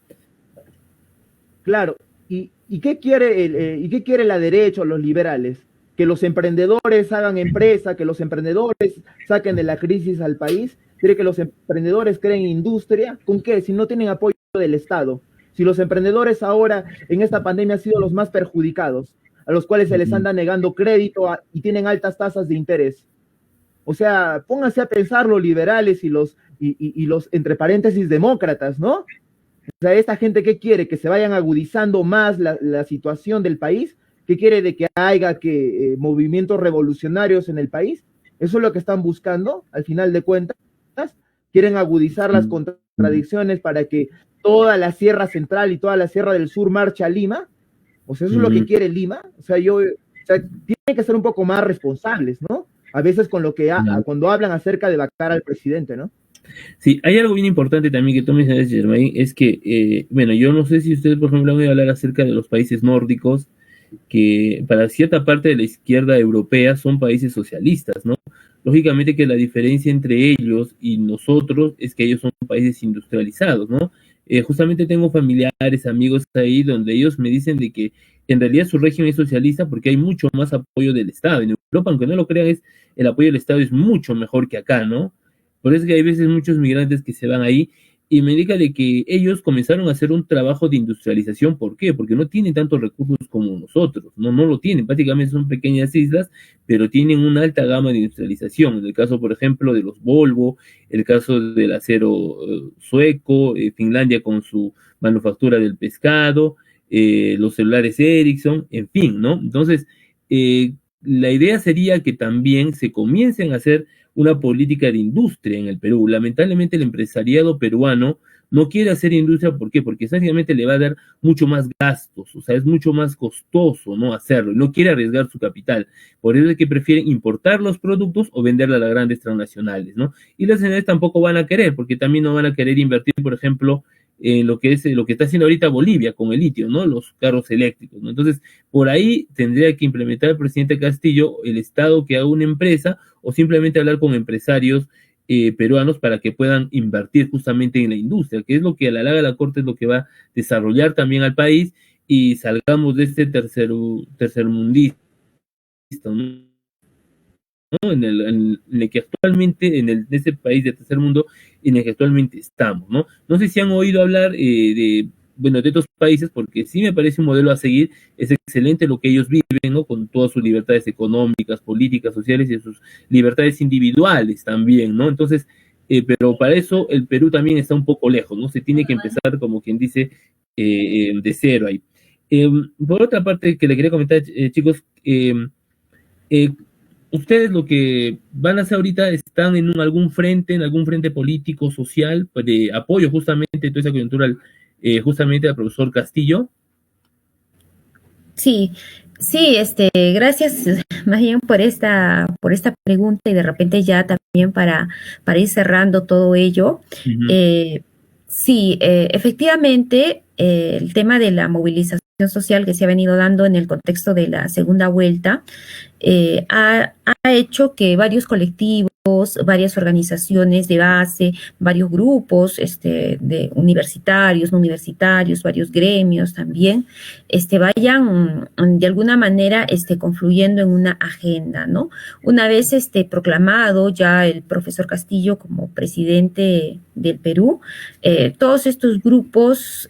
Speaker 2: claro, ¿y qué quiere la derecha o los liberales? Que los emprendedores hagan empresa, que los emprendedores saquen de la crisis al país. Quiere que los emprendedores creen industria. ¿Con qué? Si no tienen apoyo del Estado. Si los emprendedores ahora en esta pandemia han sido los más perjudicados, a los cuales se les anda negando crédito y tienen altas tasas de interés. O sea, pónganse a pensar los liberales y los, entre paréntesis, demócratas, ¿no? O sea, esta gente, ¿qué quiere? Que se vayan agudizando más la situación del país. ¿Qué quiere? De que haya movimientos revolucionarios en el país. Eso es lo que están buscando, al final de cuentas. Quieren agudizar las contradicciones para que toda la Sierra Central y toda la Sierra del Sur marche a Lima. O sea, eso es lo que quiere Lima. O sea, tienen que ser un poco más responsables, ¿no? A veces con lo que cuando hablan acerca de vacar al presidente, ¿no?
Speaker 1: Sí, hay algo bien importante también que tú mencionas, Germain, es que, bueno, yo no sé si ustedes, por ejemplo, han oído hablar acerca de los países nórdicos, que para cierta parte de la izquierda europea son países socialistas, ¿no? Lógicamente que la diferencia entre ellos y nosotros es que ellos son países industrializados, ¿no? Justamente tengo familiares, amigos ahí, donde ellos me dicen de que en realidad su régimen es socialista porque hay mucho más apoyo del Estado. En Europa, aunque no lo crean, el apoyo del Estado es mucho mejor que acá, ¿no? Por eso es que hay veces muchos migrantes que se van ahí, y me indica de que ellos comenzaron a hacer un trabajo de industrialización. ¿Por qué? Porque no tienen tantos recursos como nosotros, no lo tienen, prácticamente son pequeñas islas, pero tienen una alta gama de industrialización. En el caso, por ejemplo, de los Volvo, el caso del acero sueco, Finlandia con su manufactura del pescado, los celulares Ericsson, en fin, ¿no? Entonces, la idea sería que también se comiencen a hacer una política de industria en el Perú. Lamentablemente el empresariado peruano no quiere hacer industria. ¿Por qué? Porque sencillamente le va a dar mucho más gastos, o sea, es mucho más costoso no hacerlo, no quiere arriesgar su capital. Por eso es que prefieren importar los productos o venderla a las grandes transnacionales, ¿no? Y las nacionales tampoco van a querer, porque también no van a querer invertir, por ejemplo, en lo que está haciendo ahorita Bolivia con el litio, ¿no? Los carros eléctricos, ¿no? Entonces, por ahí tendría que implementar el presidente Castillo, el Estado que haga una empresa, o simplemente hablar con empresarios peruanos para que puedan invertir justamente en la industria, que es lo que a la larga la Corte es lo que va a desarrollar también al país, y salgamos de este tercermundista, ¿no? En el que actualmente, en ese país de tercer mundo en el que actualmente estamos, ¿no? No sé si han oído hablar de otros países, porque sí me parece un modelo a seguir. Es excelente lo que ellos viven, ¿no? Con todas sus libertades económicas, políticas, sociales y sus libertades individuales también, ¿no? Entonces, pero para eso el Perú también está un poco lejos, ¿no? Se tiene que empezar, como quien dice, de cero ahí. Por otra parte, que le quería comentar, chicos, ustedes lo que van a hacer ahorita, están en algún frente político, social, de apoyo justamente a toda esa coyuntura, justamente al profesor Castillo.
Speaker 3: Sí, gracias más bien por esta pregunta, y de repente ya también para ir cerrando todo ello. Sí, efectivamente, el tema de la movilización social que se ha venido dando en el contexto de la segunda vuelta ha hecho que varios colectivos, varias organizaciones de base, varios grupos de universitarios, no universitarios, varios gremios también, vayan de alguna manera confluyendo en una agenda, ¿no? Una vez proclamado ya el profesor Castillo como presidente del Perú, todos estos grupos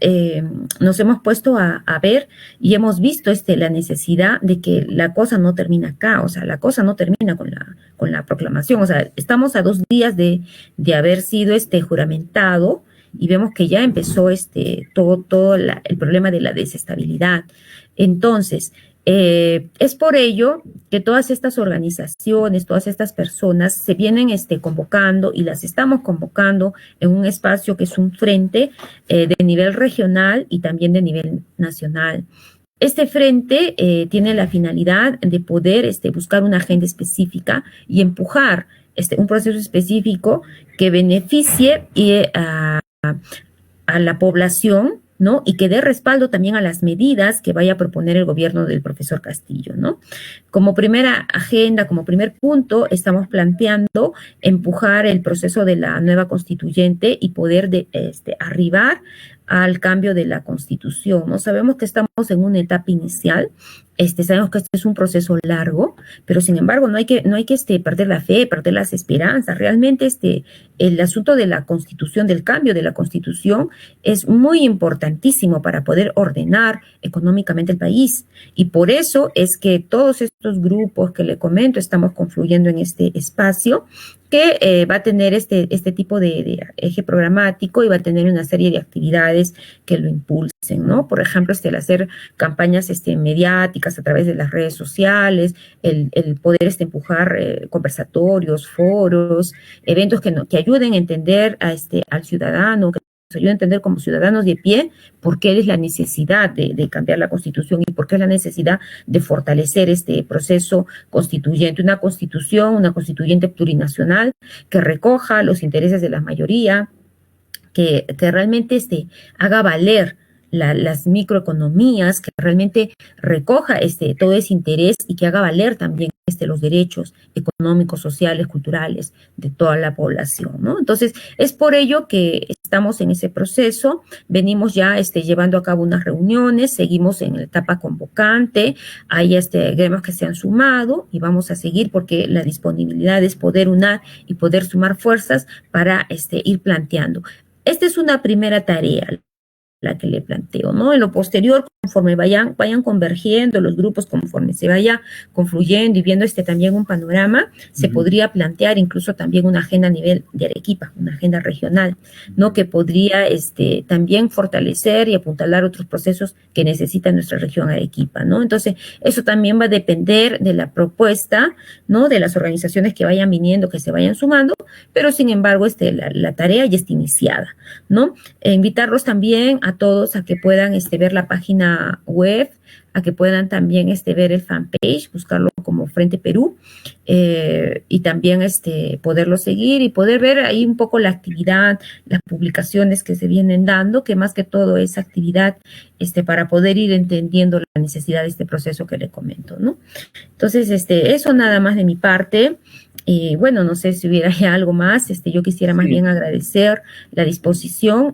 Speaker 3: nos hemos puesto a ver y hemos visto la necesidad de que la cosa no termina acá, o sea, la cosa no termina con la proclamación, o sea, estamos a 2 días de haber sido juramentado, y vemos que ya empezó todo el problema de la desestabilidad. Entonces, es por ello que todas estas organizaciones, todas estas personas se vienen convocando y las estamos convocando en un espacio que es un frente de nivel regional y también de nivel nacional. Este frente tiene la finalidad de poder buscar una agenda específica y empujar un proceso específico que beneficie a la población, ¿no? Y que dé respaldo también a las medidas que vaya a proponer el gobierno del profesor Castillo, ¿no? Como primera agenda, como primer punto, estamos planteando empujar el proceso de la nueva constituyente y poder arribar al cambio de la Constitución, ¿no? Sabemos que estamos en una etapa inicial, sabemos que este es un proceso largo, pero sin embargo no hay que perder la fe, perder las esperanzas. Realmente el asunto de la Constitución, del cambio de la Constitución, es muy importantísimo para poder ordenar económicamente el país. Y por eso es que todos estos grupos que le comento estamos confluyendo en este espacio que va a tener este tipo de eje programático y va a tener una serie de actividades que lo impulsen, ¿no? Por ejemplo, el hacer campañas mediáticas a través de las redes sociales, el poder empujar conversatorios, foros, eventos que ayuden a entender al ciudadano, que nos ayude a entender como ciudadanos de pie por qué es la necesidad de cambiar la Constitución y por qué es la necesidad de fortalecer este proceso constituyente, una constituyente plurinacional que recoja los intereses de la mayoría, que realmente haga valer las microeconomías, que realmente recoja todo ese interés y que haga valer también los derechos económicos, sociales, culturales de toda la población, ¿no? Entonces, es por ello que estamos en ese proceso, venimos ya llevando a cabo unas reuniones, seguimos en la etapa convocante, hay gremios que se han sumado y vamos a seguir porque la disponibilidad es poder unar y poder sumar fuerzas para ir planteando. Esta es una primera tarea, la que le planteo, ¿no? En lo posterior, conforme vayan convergiendo los grupos, conforme se vaya confluyendo y viendo también un panorama, se podría plantear incluso también una agenda a nivel de Arequipa, una agenda regional, ¿no? Que podría también fortalecer y apuntalar otros procesos que necesita nuestra región Arequipa, ¿no? Entonces, eso también va a depender de la propuesta, ¿no? De las organizaciones que vayan viniendo, que se vayan sumando, pero sin embargo, la tarea ya está iniciada, ¿no? Invitarlos también a todos a que puedan ver la página web, a que puedan también ver el fanpage, buscarlo como Frente Perú, y también poderlo seguir y poder ver ahí un poco la actividad, las publicaciones que se vienen dando, que más que todo es actividad para poder ir entendiendo la necesidad de este proceso que le comento, ¿no? Entonces, eso nada más de mi parte. Bueno, no sé si hubiera ya algo más, yo quisiera más bien agradecer la disposición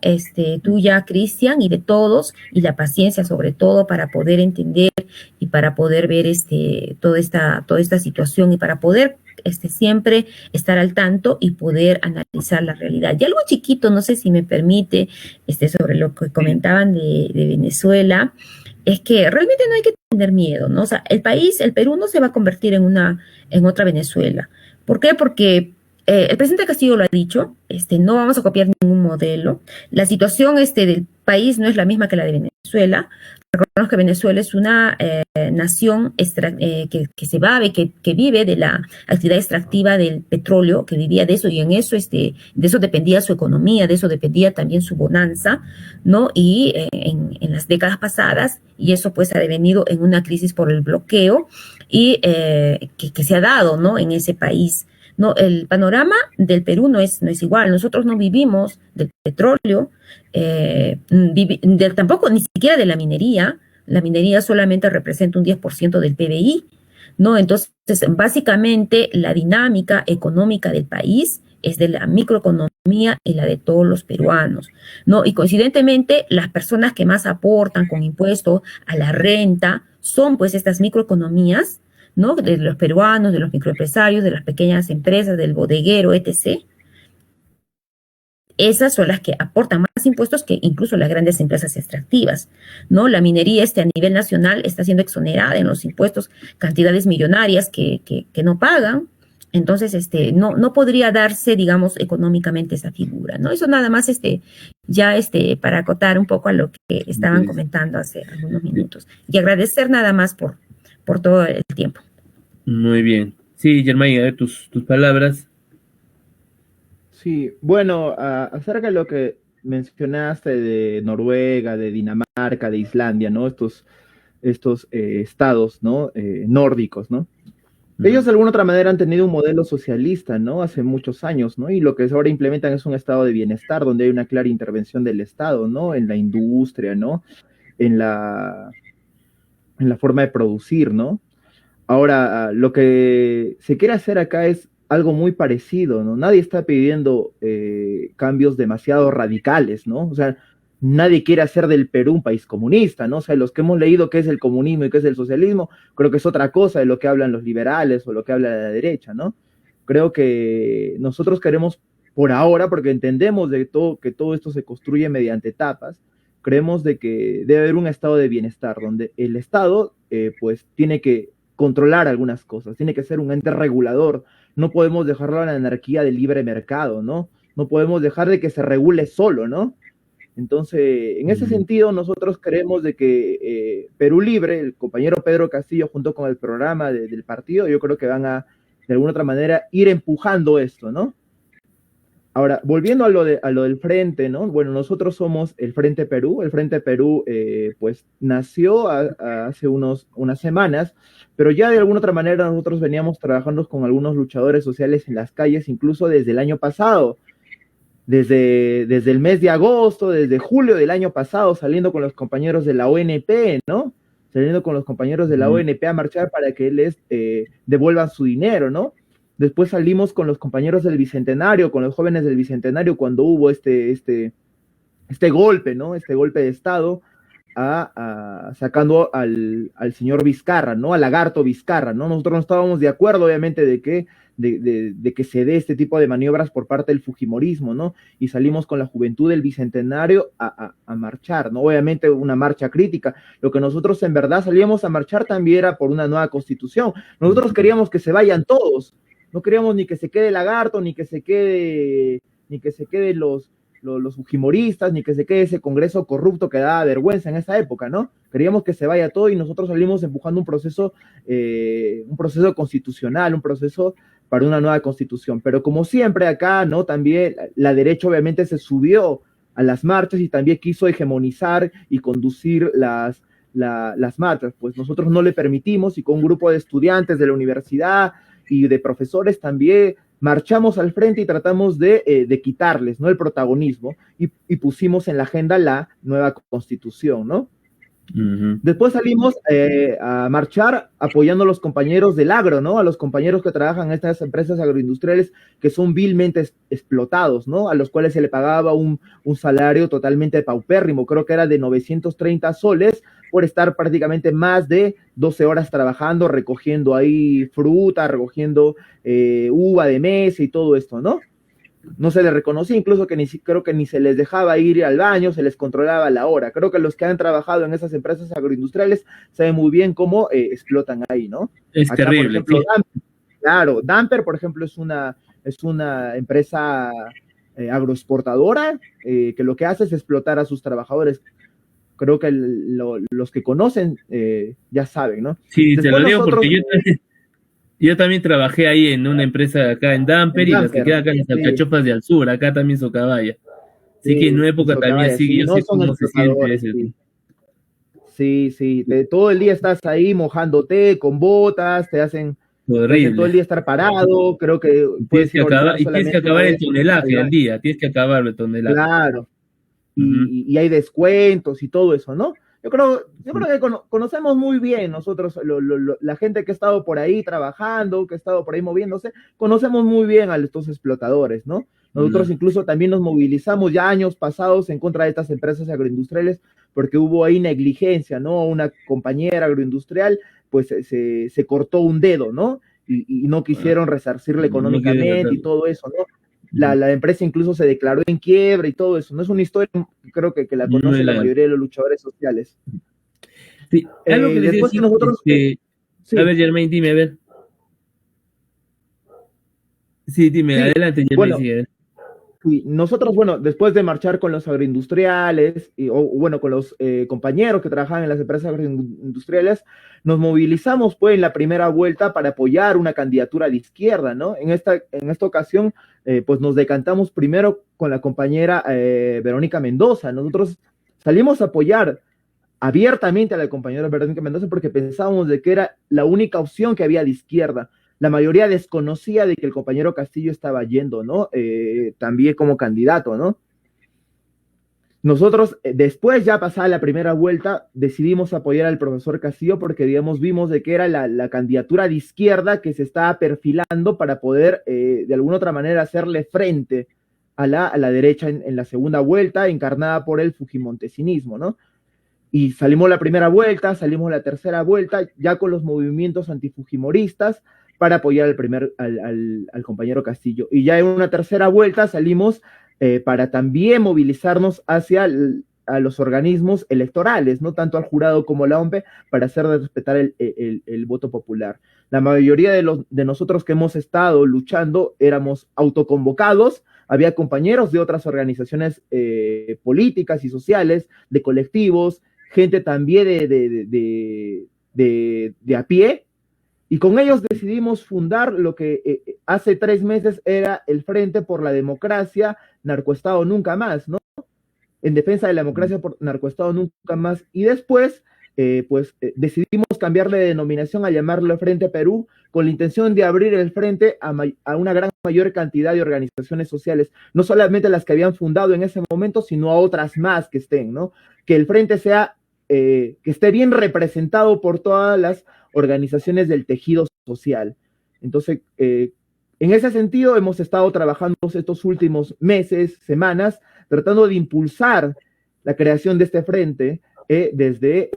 Speaker 3: tuya, Cristian, y de todos, y la paciencia sobre todo para poder entender y para poder ver toda esta situación y para poder siempre estar al tanto y poder analizar la realidad. Y algo chiquito, no sé si me permite, sobre lo que comentaban de Venezuela, es que realmente no hay que tener miedo, ¿no? O sea, el Perú no se va a convertir en otra Venezuela. ¿Por qué? Porque el presidente Castillo lo ha dicho, no vamos a copiar ningún modelo. La situación del país no es la misma que la de Venezuela. Recordemos que Venezuela es una nación que se bebe, que vive de la actividad extractiva del petróleo, que vivía de eso, y en eso, de eso dependía su economía, de eso dependía también su bonanza, ¿no? Y en las décadas pasadas, y eso pues ha devenido en una crisis por el bloqueo y que se ha dado, ¿no? En ese país. No, el panorama del Perú no es igual. Nosotros no vivimos del petróleo, tampoco ni siquiera de la minería. La minería solamente representa un 10% del PBI, ¿no? Entonces, básicamente, la dinámica económica del país es de la microeconomía y la de todos los peruanos, ¿no? Y coincidentemente, las personas que más aportan con impuestos a la renta son, pues, estas microeconomías, ¿no? De los peruanos, de los microempresarios, de las pequeñas empresas, del bodeguero, etc. Esas son las que aportan más impuestos que incluso las grandes empresas extractivas, ¿no? La minería a nivel nacional está siendo exonerada en los impuestos, cantidades millonarias que no pagan, Entonces, no podría darse, digamos, económicamente esa figura, ¿no? Eso nada más, ya, para acotar un poco a lo que estaban comentando hace algunos minutos. Y agradecer nada más por todo el tiempo.
Speaker 1: Muy bien. Sí, Germain, a ver tus palabras.
Speaker 2: Sí, bueno, acerca de lo que mencionaste de Noruega, de Dinamarca, de Islandia, ¿no? Estos estados, ¿no? Nórdicos, ¿no? Ellos de alguna otra manera han tenido un modelo socialista, ¿no? Hace muchos años, ¿no? Y lo que ahora implementan es un estado de bienestar donde hay una clara intervención del Estado, ¿no? En la industria, ¿no? En la forma de producir, ¿no? Ahora, lo que se quiere hacer acá es algo muy parecido, ¿no? Nadie está pidiendo cambios demasiado radicales, ¿no? O sea, nadie quiere hacer del Perú un país comunista, ¿no? O sea, los que hemos leído qué es el comunismo y qué es el socialismo, creo que es otra cosa de lo que hablan los liberales o lo que habla la derecha, ¿no? Creo que nosotros queremos, por ahora, porque entendemos que todo esto se construye mediante etapas, creemos de que debe haber un estado de bienestar, donde el Estado, pues, tiene que controlar algunas cosas, tiene que ser un ente regulador, no podemos dejarlo a la anarquía del libre mercado, ¿no? No podemos dejar de que se regule solo, ¿no? Entonces, en ese sentido, nosotros creemos de que Perú Libre, el compañero Pedro Castillo, junto con el programa del partido, yo creo que van a, de alguna otra manera, ir empujando esto, ¿no? Ahora, volviendo a lo del Frente, ¿no? Bueno, nosotros somos el Frente Perú. El Frente Perú, pues, nació hace unas semanas, pero ya de alguna otra manera nosotros veníamos trabajando con algunos luchadores sociales en las calles, incluso desde el año pasado. Desde el mes de agosto, desde julio del año pasado, saliendo con los compañeros de la ONP, ¿no? Saliendo con los compañeros de la ONP a marchar para que les devuelvan su dinero, ¿no? Después salimos con los compañeros del Bicentenario, con los jóvenes del Bicentenario, cuando hubo este golpe, ¿no? Este golpe de Estado, sacando al señor Vizcarra, ¿no? Al lagarto Vizcarra, ¿no? Nosotros no estábamos de acuerdo, obviamente, de que se dé este tipo de maniobras por parte del fujimorismo, ¿no? Y salimos con la juventud del Bicentenario a marchar, ¿no? Obviamente una marcha crítica. Lo que nosotros en verdad salíamos a marchar también era por una nueva constitución. Nosotros queríamos que se vayan todos. No queríamos ni que se quede Lagarto, ni que se quede los fujimoristas, ni que se quede ese Congreso corrupto que daba vergüenza en esa época, ¿no? Queríamos que se vaya todo y nosotros salimos empujando un proceso constitucional, un proceso para una nueva constitución. Pero como siempre acá, ¿no? También la derecha obviamente se subió a las marchas y también quiso hegemonizar y conducir las marchas. Pues nosotros no le permitimos y con un grupo de estudiantes de la universidad y de profesores también marchamos al frente y tratamos de quitarles, ¿no? El protagonismo y pusimos en la agenda la nueva constitución, ¿no? Después salimos a marchar apoyando a los compañeros del agro, ¿no? A los compañeros que trabajan en estas empresas agroindustriales que son vilmente explotados, ¿no? A los cuales se le pagaba un salario totalmente paupérrimo, creo que era de 930 soles por estar prácticamente más de 12 horas trabajando, recogiendo ahí fruta, recogiendo uva de mesa y todo esto, ¿no? No se les reconocía, incluso creo que ni se les dejaba ir al baño, se les controlaba la hora. Creo que los que han trabajado en esas empresas agroindustriales saben muy bien cómo explotan ahí, ¿no?
Speaker 1: Es acá, terrible.
Speaker 2: Por ejemplo, sí. Damper, por ejemplo, es una empresa agroexportadora que lo que hace es explotar a sus trabajadores. Creo que los que conocen ya saben, ¿no?
Speaker 1: Sí, después te lo digo porque yo también trabajé ahí en una empresa acá en Damper y las que quedan acá en las alcachofas de al sur, acá también Socabaya. Así que en una época también sí, yo sé cómo se siente ese.
Speaker 2: Sí, todo el día estás ahí mojándote con botas, te hacen todo el día estar parado, creo que
Speaker 1: tienes que acabar el tonelaje al día, tienes que acabar el tonelaje.
Speaker 2: Claro. Y hay descuentos y todo eso, ¿no? Yo creo que conocemos muy bien nosotros, la gente que ha estado por ahí trabajando, que ha estado por ahí moviéndose, conocemos muy bien a estos explotadores, ¿no? Nosotros incluso también nos movilizamos ya años pasados en contra de estas empresas agroindustriales porque hubo ahí negligencia, ¿no? Una compañera agroindustrial, pues se cortó un dedo, ¿no? Y no quisieron resarcirle económicamente y todo eso, ¿no? La empresa incluso se declaró en quiebra y todo eso. No es una historia, creo que la conoce la mayoría de los luchadores sociales.
Speaker 1: Sí, algo que después decir, nosotros... Sí. A ver, Germain, dime, a ver. Sí, dime,
Speaker 2: Sí,
Speaker 1: adelante, Germán,
Speaker 2: bueno,
Speaker 1: sigue.
Speaker 2: y nosotros, bueno, después de marchar con los agroindustriales, o bueno, con los compañeros que trabajaban en las empresas agroindustriales, nos movilizamos pues en la primera vuelta para apoyar una candidatura de izquierda, ¿no? En esta ocasión, pues nos decantamos primero con la compañera Verónica Mendoza. Nosotros salimos a apoyar abiertamente a la compañera Verónica Mendoza porque pensábamos de que era la única opción que había de izquierda. La mayoría desconocía de que el compañero Castillo estaba yendo, ¿no? También como candidato, ¿no? Nosotros, después ya pasada la primera vuelta, decidimos apoyar al profesor Castillo porque, digamos, vimos de que era la candidatura de izquierda que se estaba perfilando para poder, de alguna otra manera, hacerle frente a la derecha en la segunda vuelta, encarnada por el fujimontesinismo, ¿no? Y salimos la primera vuelta, salimos la tercera vuelta, ya con los movimientos antifujimoristas para apoyar al compañero Castillo. Y ya en una tercera vuelta salimos para también movilizarnos hacia a los organismos electorales, no tanto al jurado como a la OMP, para hacer respetar el voto popular. La mayoría de nosotros que hemos estado luchando éramos autoconvocados, había compañeros de otras organizaciones políticas y sociales, de colectivos, gente también de a pie, y con ellos decidimos fundar lo que hace 3 meses era el Frente por la Democracia, Narcoestado Nunca Más, ¿no? En defensa de la democracia por Narcoestado Nunca Más, y después decidimos cambiarle de denominación a llamarlo Frente Perú, con la intención de abrir el frente a una gran mayor cantidad de organizaciones sociales, no solamente las que habían fundado en ese momento, sino a otras más que estén, ¿no? Que el frente sea, que esté bien representado por todas las organizaciones del tejido social. Entonces, en ese sentido, hemos estado trabajando estos últimos meses, semanas, tratando de impulsar la creación de este frente desde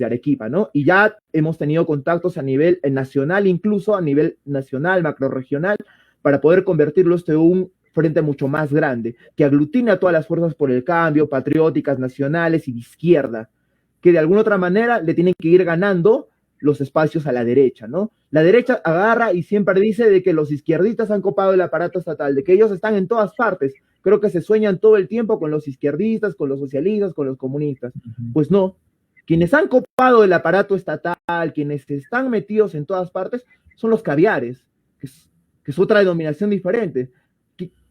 Speaker 2: Arequipa, ¿no? Y ya hemos tenido contactos a nivel nacional, incluso a nivel nacional, macroregional, para poder convertirlo en un frente mucho más grande, que aglutine a todas las fuerzas por el cambio, patrióticas, nacionales y de izquierda, que de alguna otra manera le tienen que ir ganando los espacios a la derecha, ¿no? La derecha agarra y siempre dice de que los izquierdistas han copado el aparato estatal, de que ellos están en todas partes. Creo que se sueñan todo el tiempo con los izquierdistas, con los socialistas, con los comunistas. Pues no, quienes han copado el aparato estatal, quienes están metidos en todas partes, son los caviares, que es otra denominación diferente.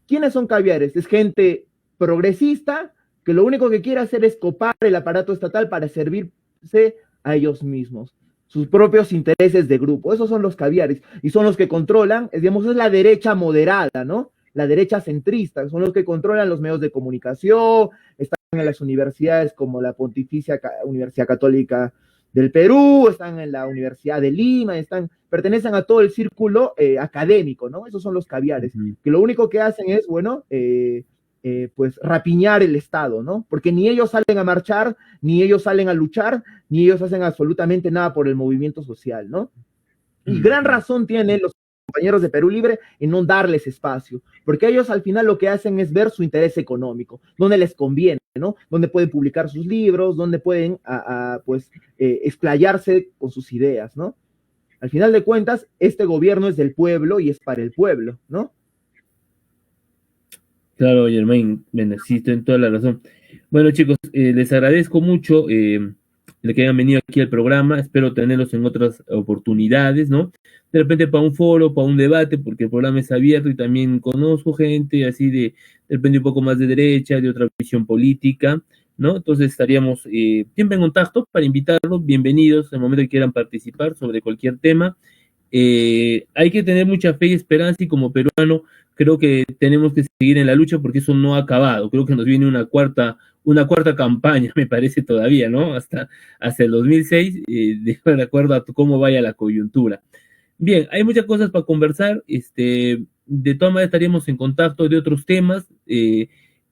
Speaker 2: ¿Quiénes son caviares? Es gente progresista que lo único que quiere hacer es copar el aparato estatal para servirse a ellos mismos, sus propios intereses de grupo. Esos son los caviares y son los que controlan, digamos, es la derecha moderada, ¿no? La derecha centrista, son los que controlan los medios de comunicación, están en las universidades como la Pontificia Universidad Católica del Perú, están en la Universidad de Lima, pertenecen a todo el círculo académico, ¿no? Esos son los caviares, que lo único que hacen es, bueno, pues rapiñar el Estado, ¿no? Porque ni ellos salen a marchar, ni ellos salen a luchar, ni ellos hacen absolutamente nada por el movimiento social, ¿no? Y gran razón tienen los compañeros de Perú Libre en no darles espacio, porque ellos al final lo que hacen es ver su interés económico, donde les conviene, ¿no? Donde pueden publicar sus libros, donde pueden, pues, explayarse con sus ideas, ¿no? Al final de cuentas, este gobierno es del pueblo y es para el pueblo, ¿no?
Speaker 1: Claro, Germain, sí, en toda la razón. Bueno, chicos, les agradezco mucho el que hayan venido aquí al programa. Espero tenerlos en otras oportunidades, ¿no? De repente para un foro, para un debate, porque el programa es abierto y también conozco gente así de repente un poco más de derecha, de otra visión política, ¿no? Entonces estaríamos siempre en contacto para invitarlos. Bienvenidos en el momento que quieran participar sobre cualquier tema. Hay que tener mucha fe y esperanza, y como peruano creo que tenemos que seguir en la lucha porque eso no ha acabado. Creo que nos viene una cuarta campaña, me parece todavía, ¿no? Hasta el 2006, de acuerdo a cómo vaya la coyuntura. Bien, hay muchas cosas para conversar. De todas maneras estaríamos en contacto de otros temas.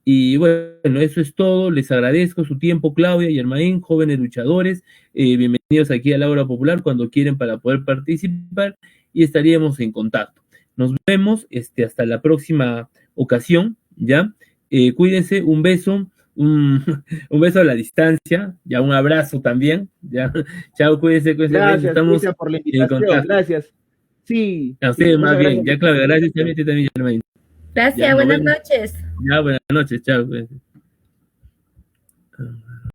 Speaker 1: Y bueno, eso es todo. Les agradezco su tiempo, Claudia y Germain, jóvenes luchadores. Bienvenidos aquí a la Hora Popular cuando quieren para poder participar, y estaríamos en contacto. Nos vemos hasta la próxima ocasión, ¿ya? Cuídense, un beso, un beso a la distancia, ya un abrazo también, ¿ya? Chao, cuídense.
Speaker 2: Gracias,
Speaker 1: Estamos
Speaker 2: Cristian, por la
Speaker 1: en
Speaker 2: invitación.
Speaker 1: contacto.
Speaker 2: Gracias. Sí,
Speaker 1: A
Speaker 2: sí,
Speaker 1: ustedes más
Speaker 2: muchas
Speaker 1: bien.
Speaker 2: gracias.
Speaker 1: Ya, claro, gracias también, a ti también, Germain.
Speaker 3: Gracias,
Speaker 1: Ya, nos
Speaker 3: buenas
Speaker 1: vemos.
Speaker 3: noches.
Speaker 1: Ya, buenas noches, chao, pues.